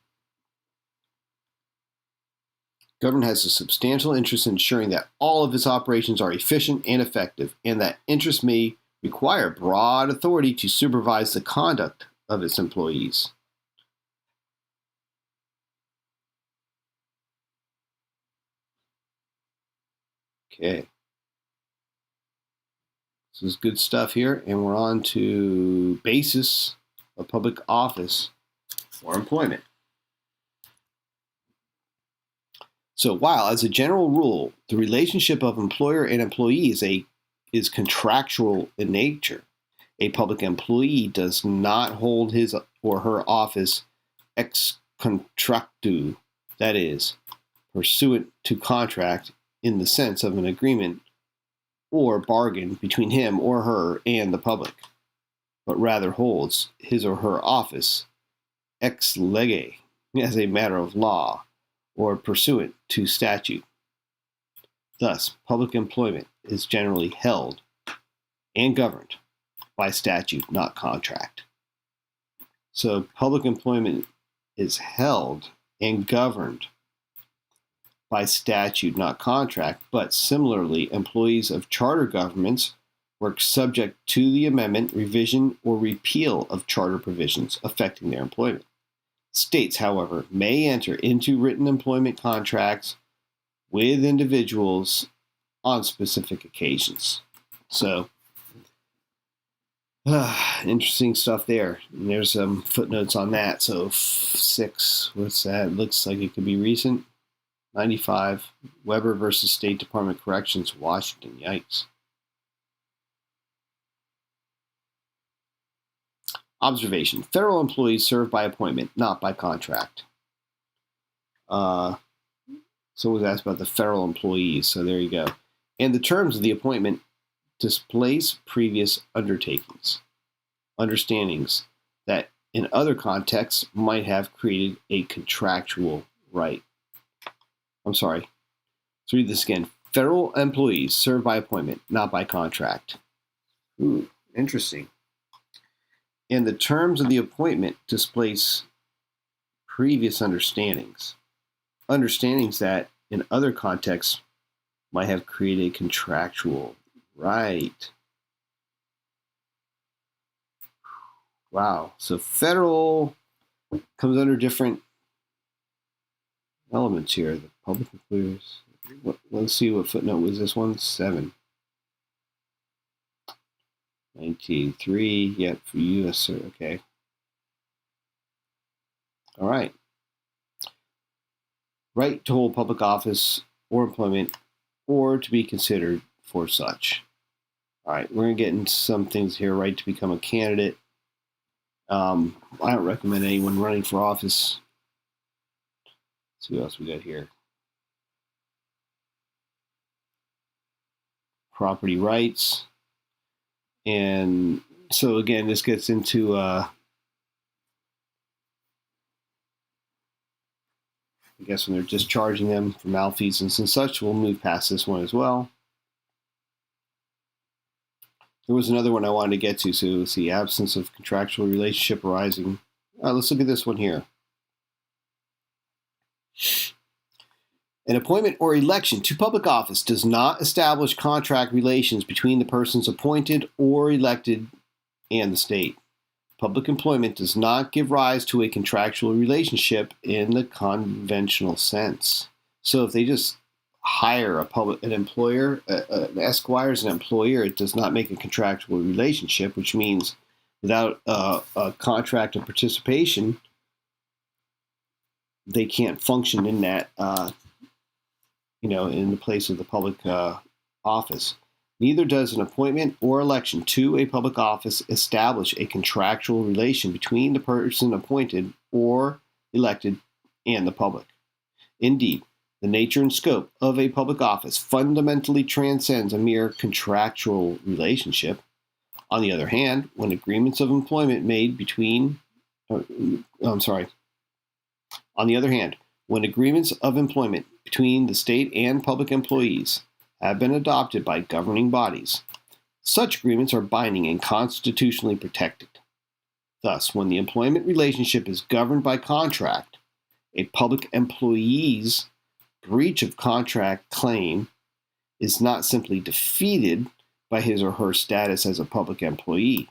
Government has a substantial interest in ensuring that all of its operations are efficient and effective, and that interest may require broad authority to supervise the conduct of its employees. Okay. This is good stuff here, and we're on to basis of public office or employment. So while, as a general rule, the relationship of employer and employee is contractual in nature, a public employee does not hold his or her office ex contractu, that is, pursuant to contract in the sense of an agreement or bargain between him or her and the public, but rather holds his or her office ex lege as a matter of law or pursuant to statute. Thus, public employment is generally held and governed by statute, not contract. So public employment is held and governed by statute, not contract, but similarly, employees of charter governments work subject to the amendment, revision, or repeal of charter provisions affecting their employment. States, however, may enter into written employment contracts with individuals on specific occasions. So, interesting stuff there. And there's some footnotes on that. So 6, what's that? Looks like it could be recent. 95, Weber versus State Department Corrections, Washington. Yikes. Observation. Federal employees serve by appointment, not by contract. Someone was asked about the federal employees, so there you go. And the terms of the appointment displace previous understings, understandings that in other contexts might have created a contractual right. I'm sorry. Let's read this again. Federal employees serve by appointment, not by contract. Ooh, interesting. And the terms of the appointment displace previous understandings, understandings that in other contexts might have created a contractual right. Wow. So federal comes under different elements here. The public employers. Let's see what footnote was this one. 7. 1983. Yep, for U.S. Sir. Okay. All right. Right to hold public office or employment or to be considered for such. All right, we're going to get into some things here. Right to become a candidate. I don't recommend anyone running for office. Let's see what else we got here. Property rights. And so again, this gets into I guess when they're discharging them for malfeasance and such. We'll move past this one as well. There was another one I wanted to get to. So let's see, absence of contractual relationship arising. Let's look at this one here. An appointment or election to public office does not establish contract relations between the persons appointed or elected and the state. Public employment does not give rise to a contractual relationship in the conventional sense. So if they just hire an employer, an esquire as an employer, it does not make a contractual relationship, which means without a contract of participation, they can't function in that, in the place of the public office. Neither does an appointment or election to a public office establish a contractual relation between the person appointed or elected and the public. Indeed, The nature and scope of a public office fundamentally transcends a mere contractual relationship. On the other hand, when agreements of employment made between, On the other hand, when agreements of employment between the state and public employees have been adopted by governing bodies, such agreements are binding and constitutionally protected. Thus, when the employment relationship is governed by contract, a public employee's breach of contract claim is not simply defeated by his or her status as a public employee.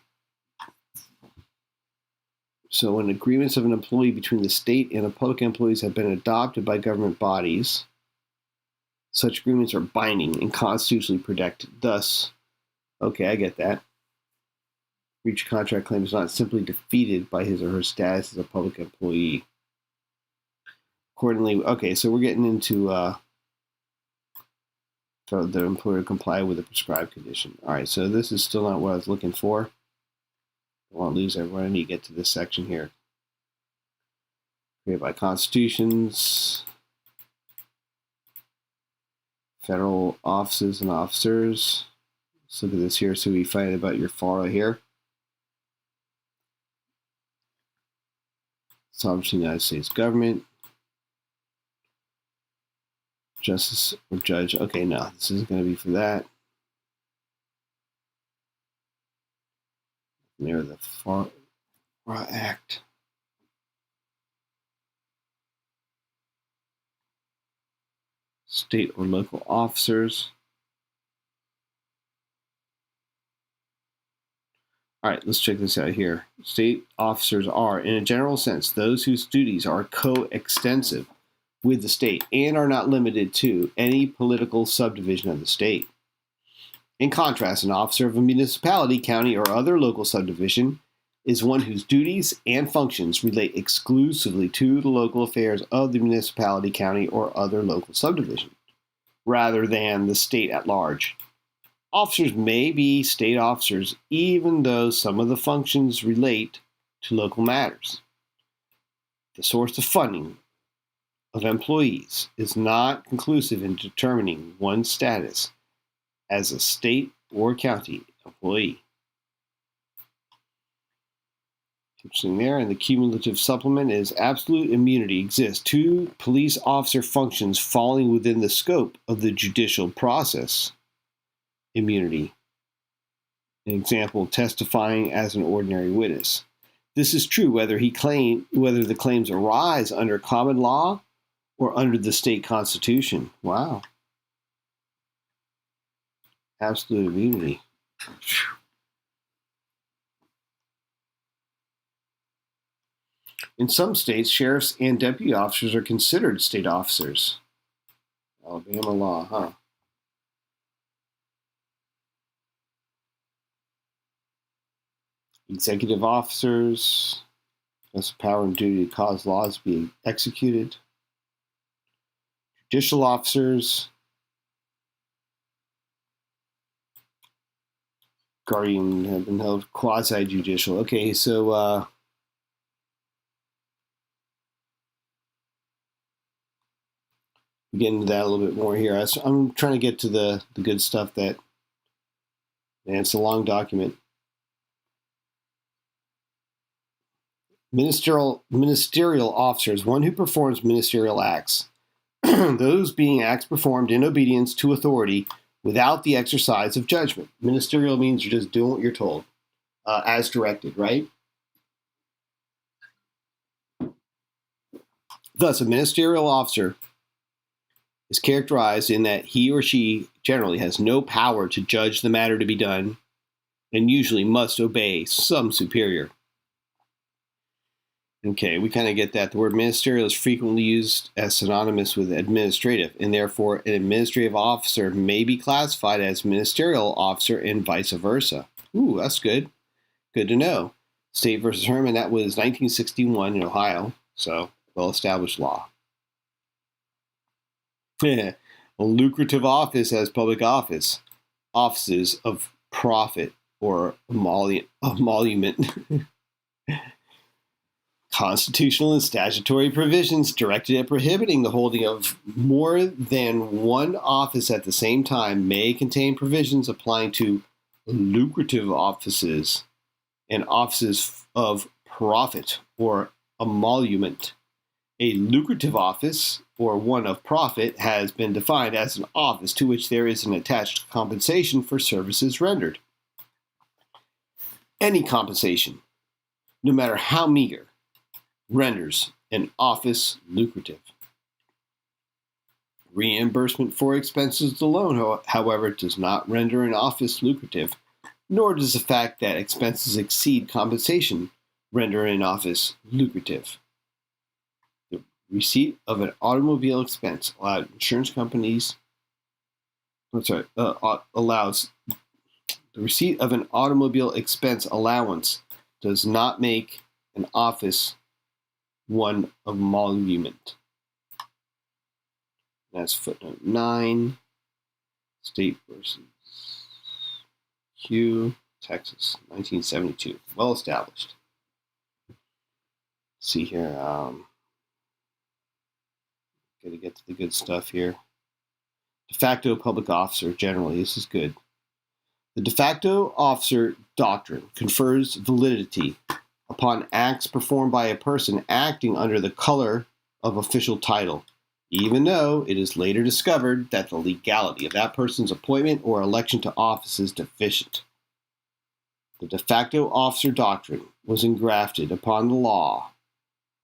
So when agreements of an employee between the state and the public employees have been adopted by government bodies, such agreements are binding and constitutionally protected. Thus, okay, I get that. Breach of contract claim is not simply defeated by his or her status as a public employee. Accordingly, okay, so we're getting into for the employer to comply with a prescribed condition. All right, so this is still not what I was looking for. I won't lose everyone. I need to get to this section here. Created by constitutions, federal offices and officers. Let's look at this here. So we find about your FARA here. Sovereignty of the United States government. Justice or judge. Okay, no, this isn't going to be for that. Near the FARA Act. State or local officers. All right, let's check this out here. State officers are, in a general sense, those whose duties are coextensive with the state and are not limited to any political subdivision of the state. In contrast, an officer of a municipality, county, or other local subdivision is one whose duties and functions relate exclusively to the local affairs of the municipality, county, or other local subdivision, rather than the state at large. Officers may be state officers even though some of the functions relate to local matters. The source of funding of employees is not conclusive in determining one's status as a state or county employee. Interesting there. And the cumulative supplement is absolute immunity exists to police officer functions falling within the scope of the judicial process. Immunity. An example, testifying as an ordinary witness. This is true whether the claims arise under common law or under the state constitution. Wow. Absolute immunity. In some states, sheriffs and deputy officers are considered state officers. Alabama law, huh? Executive officers has the power and duty to cause laws to be executed. Judicial officers, guardian have been held quasi-judicial. Okay, so we get into that a little bit more here. I'm trying to get to the good stuff that, and it's a long document. Ministerial officers, one who performs ministerial acts. Those being acts performed in obedience to authority without the exercise of judgment. Ministerial means you're just doing what you're told, as directed, right? Thus, a ministerial officer is characterized in that he or she generally has no power to judge the matter to be done and usually must obey some superior. Okay, we kind of get that. The word ministerial is frequently used as synonymous with administrative, and therefore an administrative officer may be classified as ministerial officer and vice versa. Ooh, that's good. Good to know. State versus Herman, that was 1961 in Ohio, so well-established law. A lucrative office as public office. Offices of profit or emolument. constitutional and statutory provisions directed at prohibiting the holding of more than one office at the same time may contain provisions applying to lucrative offices and offices of profit or emolument. A lucrative office, or one of profit, has been defined as an office to which there is an attached compensation for services rendered. Any compensation, no matter how meager, renders an office lucrative. Reimbursement for expenses alone, however, does not render an office lucrative, nor does the fact that expenses exceed compensation render an office lucrative. The receipt of an automobile expense allows insurance companies. Allows the receipt of an automobile expense allowance does not make an office one of emolument. That's footnote 9. State versus Q, Texas, 1972. Well established. Let's see here. Gotta get to the good stuff here. De facto public officer, generally, this is good. The de facto officer doctrine confers validity upon acts performed by a person acting under the color of official title, even though it is later discovered that the legality of that person's appointment or election to office is deficient. The de facto officer doctrine was engrafted upon the law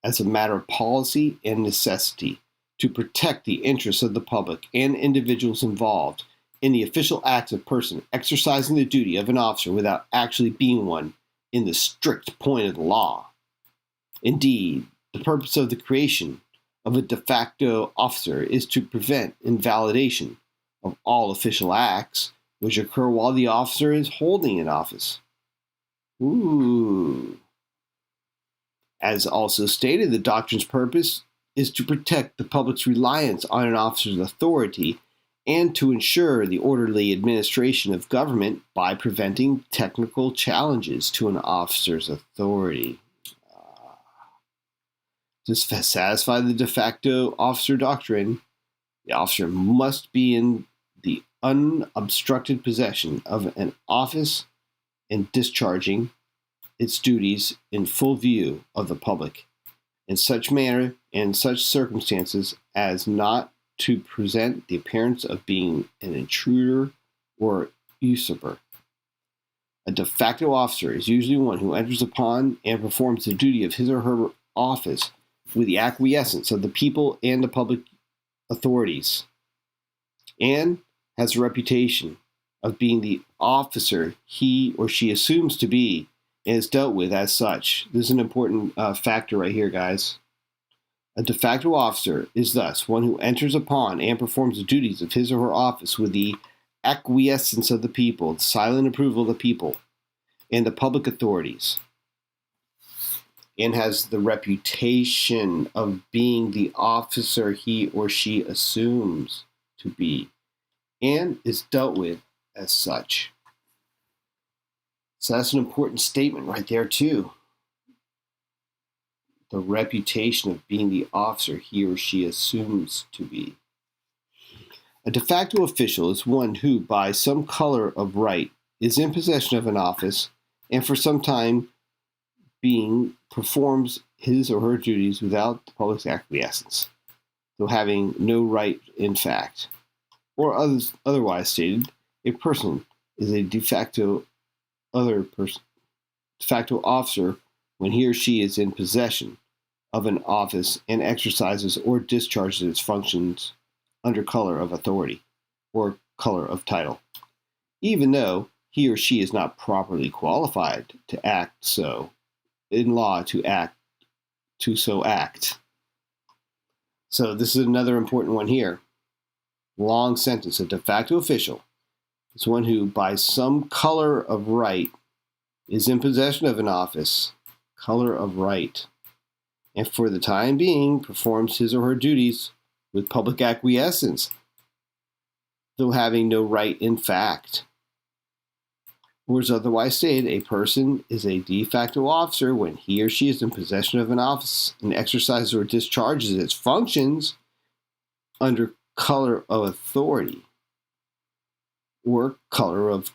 as a matter of policy and necessity to protect the interests of the public and individuals involved in the official acts of a person exercising the duty of an officer without actually being one in the strict point of the law. Indeed, the purpose of the creation of a de facto officer is to prevent invalidation of all official acts which occur while the officer is holding an office. As also stated, the doctrine's purpose is to protect the public's reliance on an officer's authority and to ensure the orderly administration of government by preventing technical challenges to an officer's authority. To satisfy the de facto officer doctrine, the officer must be in the unobstructed possession of an office and discharging its duties in full view of the public, in such manner and such circumstances as not to present the appearance of being an intruder or usurper. A de facto officer is usually one who enters upon and performs the duty of his or her office with the acquiescence of the people and the public authorities, and has a reputation of being the officer he or she assumes to be and is dealt with as such. This is an important factor right here, guys. A de facto officer is thus one who enters upon and performs the duties of his or her office with the acquiescence of the people, the silent approval of the people, and the public authorities, and has the reputation of being the officer he or she assumes to be, and is dealt with as such. So that's an important statement right there, too. The reputation of being the officer he or she assumes to be. A de facto official is one who, by some color of right, is in possession of an office and for some time being performs his or her duties without the public's acquiescence, though having no right in fact. Or otherwise stated, a person is a de facto officer when he or she is in possession of an office and exercises or discharges its functions under color of authority or color of title, even though he or she is not properly qualified to act so in law to so act. So this is another important one here. Long sentence. A de facto official is one who, by some color of right, is in possession of an office, color of right, and for the time being performs his or her duties with public acquiescence, though having no right in fact. Or as otherwise stated, a person is a de facto officer when he or she is in possession of an office and exercises or discharges its functions under color of authority or color of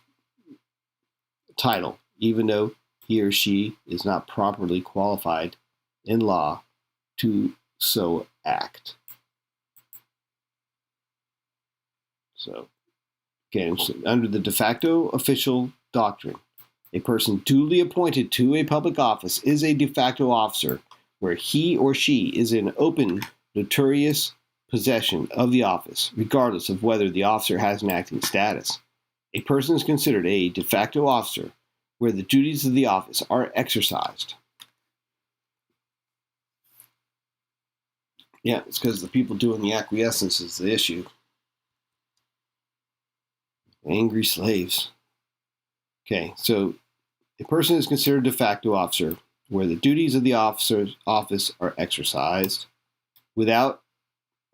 title, even though he or she is not properly qualified in law to so act. So, again, under the de facto official doctrine, a person duly appointed to a public office is a de facto officer where he or she is in open, notorious possession of the office, regardless of whether the officer has an acting status. A person is considered a de facto officer where the duties of the office are exercised. Yeah, it's because the people doing the acquiescence is the issue. Angry slaves. Okay, so a person is considered a de facto officer where the duties of the officer's office are exercised without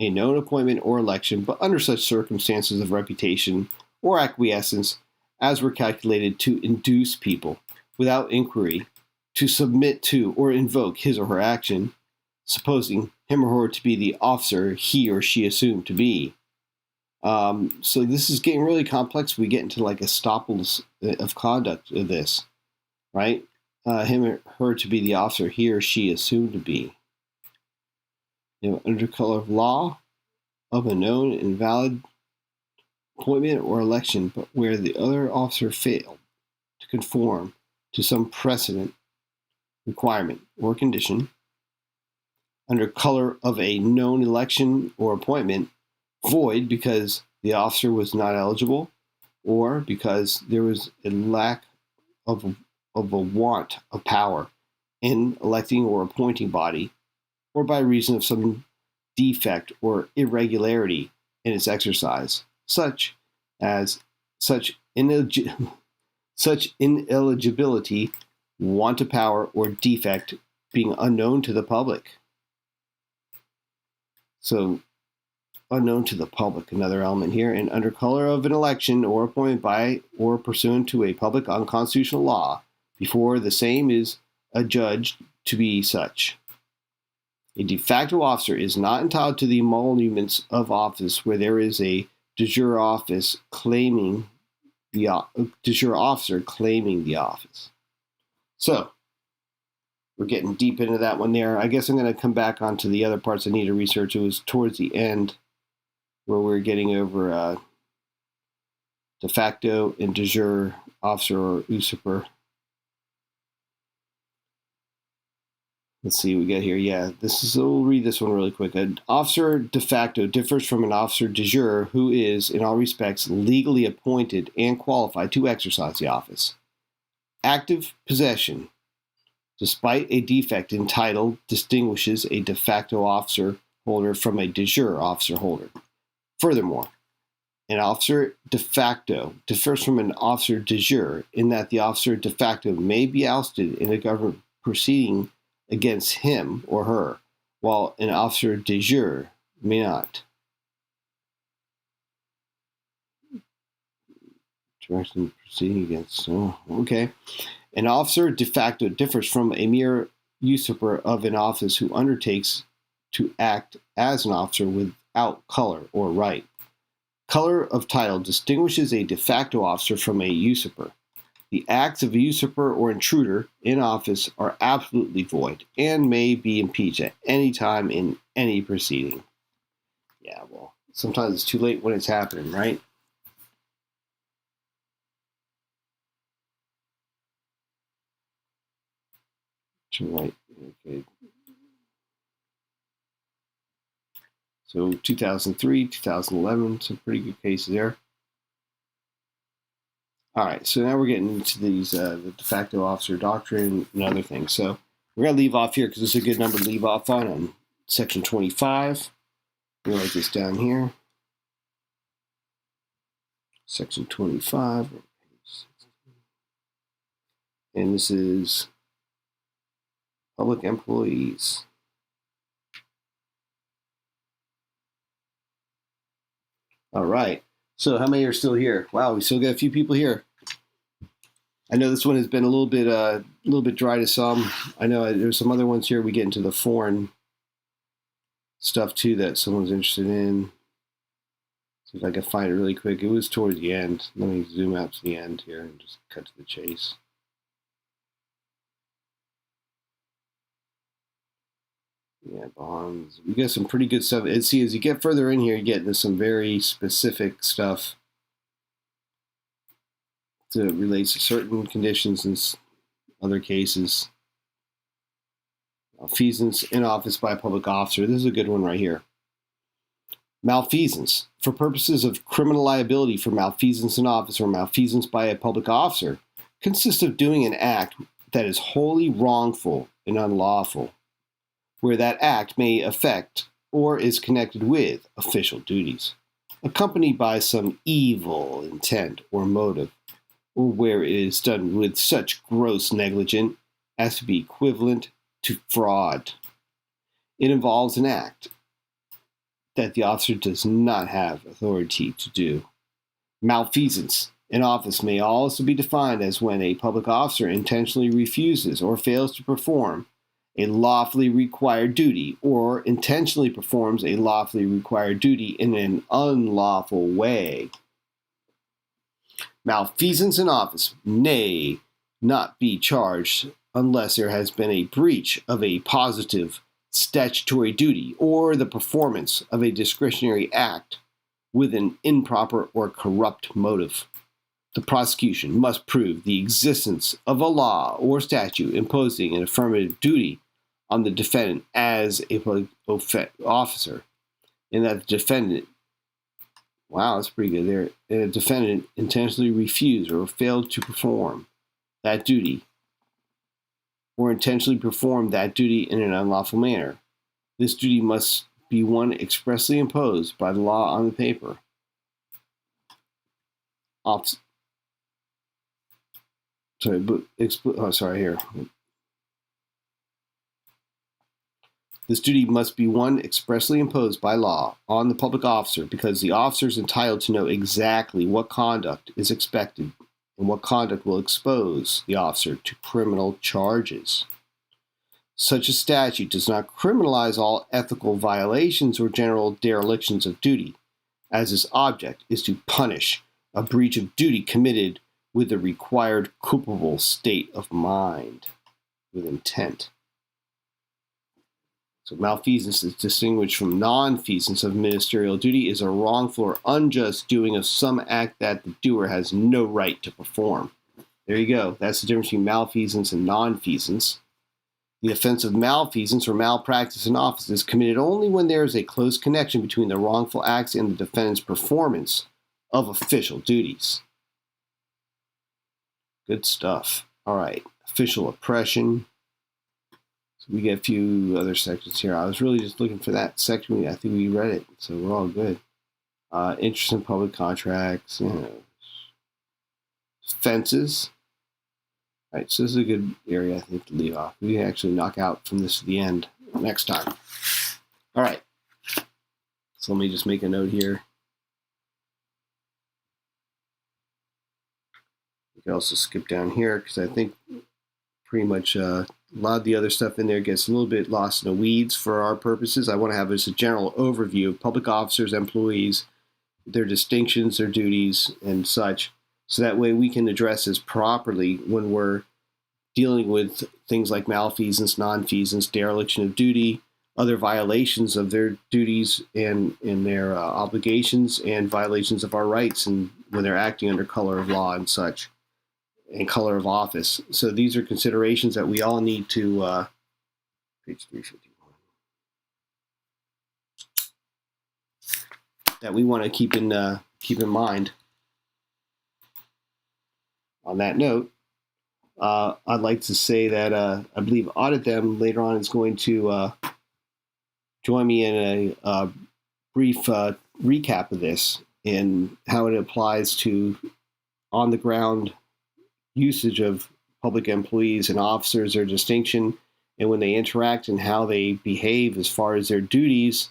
a known appointment or election, but under such circumstances of reputation or acquiescence as were calculated to induce people, without inquiry, to submit to or invoke his or her action, supposing him or her to be the officer he or she assumed to be. So this is getting really complex. We get into like estoppels of conduct of this, right? Him or her to be the officer he or she assumed to be. Under color of law of a known and valid appointment or election, but where the other officer failed to conform to some precedent, requirement, or condition. Under color of a known election or appointment, void because the officer was not eligible, or because there was a lack of a want of power in electing or appointing body, or by reason of some defect or irregularity in its exercise, such ineligibility, want of power, or defect being unknown to the public. So, unknown to the public, another element here, and under color of an election or appointment by or pursuant to a public unconstitutional law, before the same is adjudged to be such. A de facto officer is not entitled to the emoluments of office where there is a de jure officer claiming the office. So, we're getting deep into that one there. I guess I'm going to come back onto the other parts I need to research. It was towards the end where we're getting over de facto and de jure officer or usurper. Let's see what we got here. Yeah, we'll read this one really quick. An officer de facto differs from an officer de jure who is, in all respects, legally appointed and qualified to exercise the office. Active possession, despite a defect in title, distinguishes a de facto officer holder from a de jure officer holder. Furthermore, an officer de facto differs from an officer de jure in that the officer de facto may be ousted in a government proceeding against him or her, while an officer de jure may not. Direction proceeding against. Oh, okay. An officer de facto differs from a mere usurper of an office who undertakes to act as an officer without color or right. Color of title distinguishes a de facto officer from a usurper. The acts of a usurper or intruder in office are absolutely void and may be impeached at any time in any proceeding. Yeah, well, sometimes it's too late when it's happening, right? Right. Okay. So 2003, 2011, some pretty good cases there. All right, so now we're getting into these the de facto officer doctrine and other things. So we're going to leave off here because this is a good number to leave off on section 25. We'll write this down here. Section 25. And this is public employees. All right. So how many are still here? Wow, we still got a few people here. I know this one has been a little bit dry to some. I know there's some other ones here. We get into the foreign stuff too that someone's interested in. See if I can find it really quick. It was towards the end. Let me zoom out to the end here and just cut to the chase. Yeah, bonds. We got some pretty good stuff. And see, as you get further in here, you get into some very specific stuff that relates to certain conditions and other cases. Malfeasance in office by a public officer. This is a good one right here. Malfeasance. For purposes of criminal liability for malfeasance in office or malfeasance by a public officer consists of doing an act that is wholly wrongful and unlawful, where that act may affect or is connected with official duties, accompanied by some evil intent or motive, or where it is done with such gross negligence as to be equivalent to fraud. It involves an act that the officer does not have authority to do. Malfeasance in office may also be defined as when a public officer intentionally refuses or fails to perform a lawfully required duty or intentionally performs a lawfully required duty in an unlawful way. Malfeasance in office may not be charged unless there has been a breach of a positive statutory duty or the performance of a discretionary act with an improper or corrupt motive. The prosecution must prove the existence of a law or statute imposing an affirmative duty on the defendant as a public officer, and that the defendant, wow, that's pretty good there, and the defendant intentionally refused or failed to perform that duty or intentionally performed that duty in an unlawful manner. This duty must be one expressly imposed by the law on the paper. This duty must be one expressly imposed by law on the public officer because the officer is entitled to know exactly what conduct is expected and what conduct will expose the officer to criminal charges. Such a statute does not criminalize all ethical violations or general derelictions of duty, as its object is to punish a breach of duty committed with the required culpable state of mind, with intent. So malfeasance is distinguished from nonfeasance of ministerial duty is a wrongful or unjust doing of some act that the doer has no right to perform. There you go. That's the difference between malfeasance and nonfeasance. The offense of malfeasance or malpractice in office is committed only when there is a close connection between the wrongful acts and the defendant's performance of official duties. Good stuff. All right. Official oppression. We get a few other sections here. I was really just looking for that section. I think we read it, so we're all good. Interest in public contracts, offenses. All right, so this is a good area, I think, to leave off. We can actually knock out from this to the end next time. All right. So let me just make a note here. We can also skip down here because I think pretty much a lot of the other stuff in there gets a little bit lost in the weeds for our purposes. I want to have just a general overview of public officers, employees, their distinctions, their duties, and such. So that way we can address this properly when we're dealing with things like malfeasance, nonfeasance, dereliction of duty, other violations of their duties and their obligations, and violations of our rights and when they're acting under color of law and such. And color of office. So these are considerations that we all need to, page 351, that we want to keep in mind. On that note, I'd like to say that I believe Audit Them later on is going to join me in a brief recap of this and how it applies to on-the-ground usage of public employees and officers, their distinction, and when they interact and how they behave as far as their duties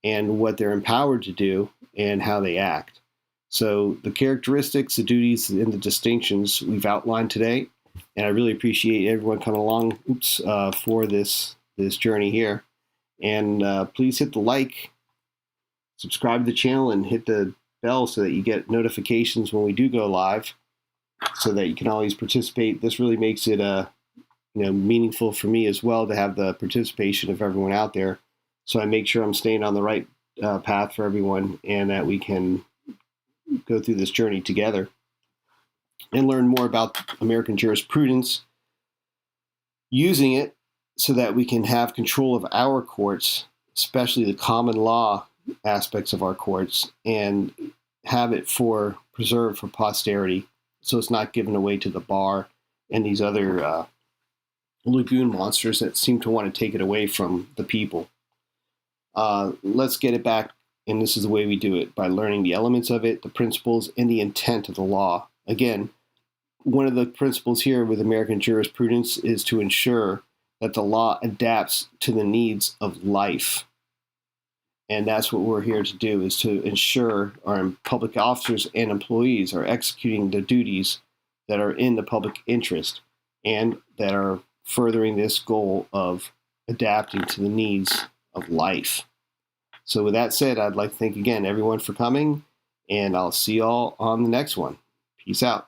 and what they're empowered to do and how they act. So the characteristics, the duties, and the distinctions we've outlined today, and I really appreciate everyone coming along for this journey here. And please hit the like, subscribe to the channel, and hit the bell so that you get notifications when we do go live, so that you can always participate. This really makes it meaningful for me as well to have the participation of everyone out there. So I make sure I'm staying on the right path for everyone, and that we can go through this journey together and learn more about American jurisprudence, using it so that we can have control of our courts, especially the common law aspects of our courts, and have it preserved for posterity, so it's not given away to the bar and these other lagoon monsters that seem to want to take it away from the people. Let's get it back, and this is the way we do it, by learning the elements of it, the principles, and the intent of the law. Again, one of the principles here with American jurisprudence is to ensure that the law adapts to the needs of life. And that's what we're here to do, is to ensure our public officers and employees are executing the duties that are in the public interest and that are furthering this goal of adapting to the needs of life. So with that said, I'd like to thank again everyone for coming, and I'll see you all on the next one. Peace out.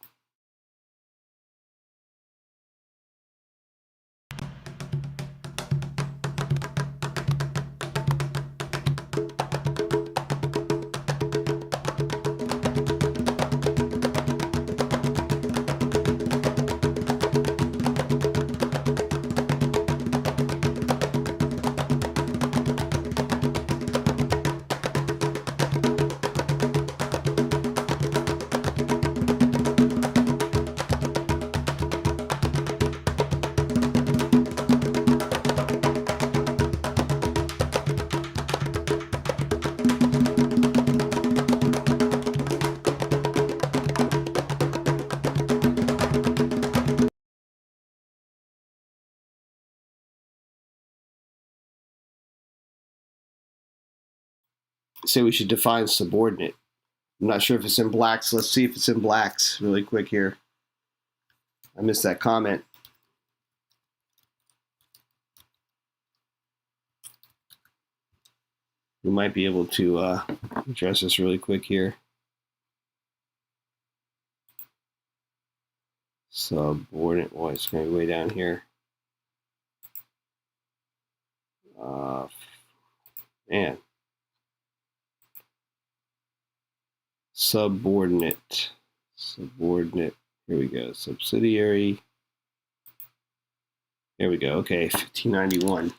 Say we should define subordinate. I'm not sure if it's in blacks. Let's see if it's in blacks really quick here. I missed that comment. We might be able to address this really quick here. Subordinate, well, it's going to be way down here. Man. Subordinate. Here we go. Subsidiary. There we go. Okay, 1591.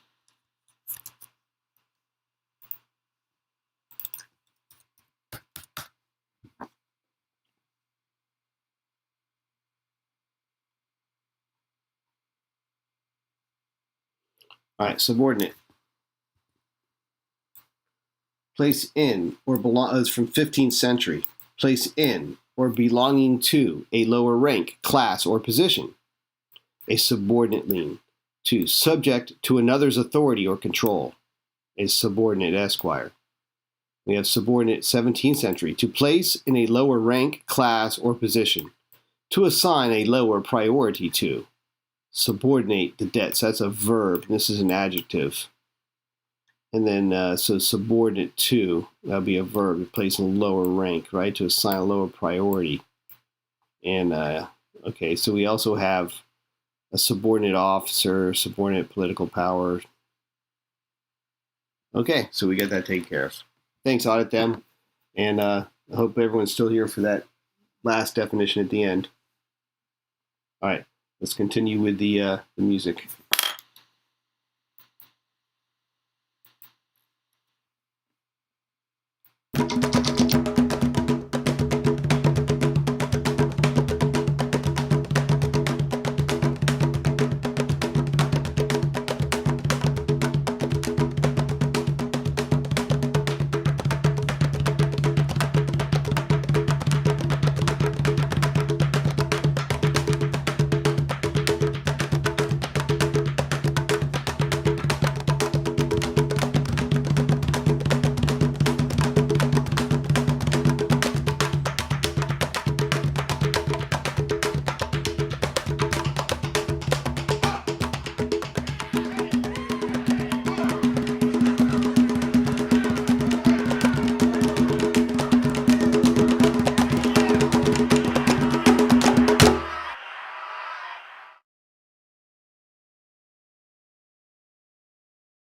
All right, subordinate. Place in or belong, from 15th century. Place in or belonging to a lower rank, class, or position. A subordinate lien. 2. Subject to another's authority or control. A subordinate esquire. We have subordinate 17th century. To place in a lower rank, class, or position. To assign a lower priority to. Subordinate the debt. So that's a verb. This is an adjective. And then, so subordinate to, that would be a verb, to place in a lower rank, right? To assign a lower priority. And, okay, so we also have a subordinate officer, subordinate political power. Okay, so we got that taken care of. Thanks, Audit Them. And I hope everyone's still here for that last definition at the end. All right, let's continue with the music.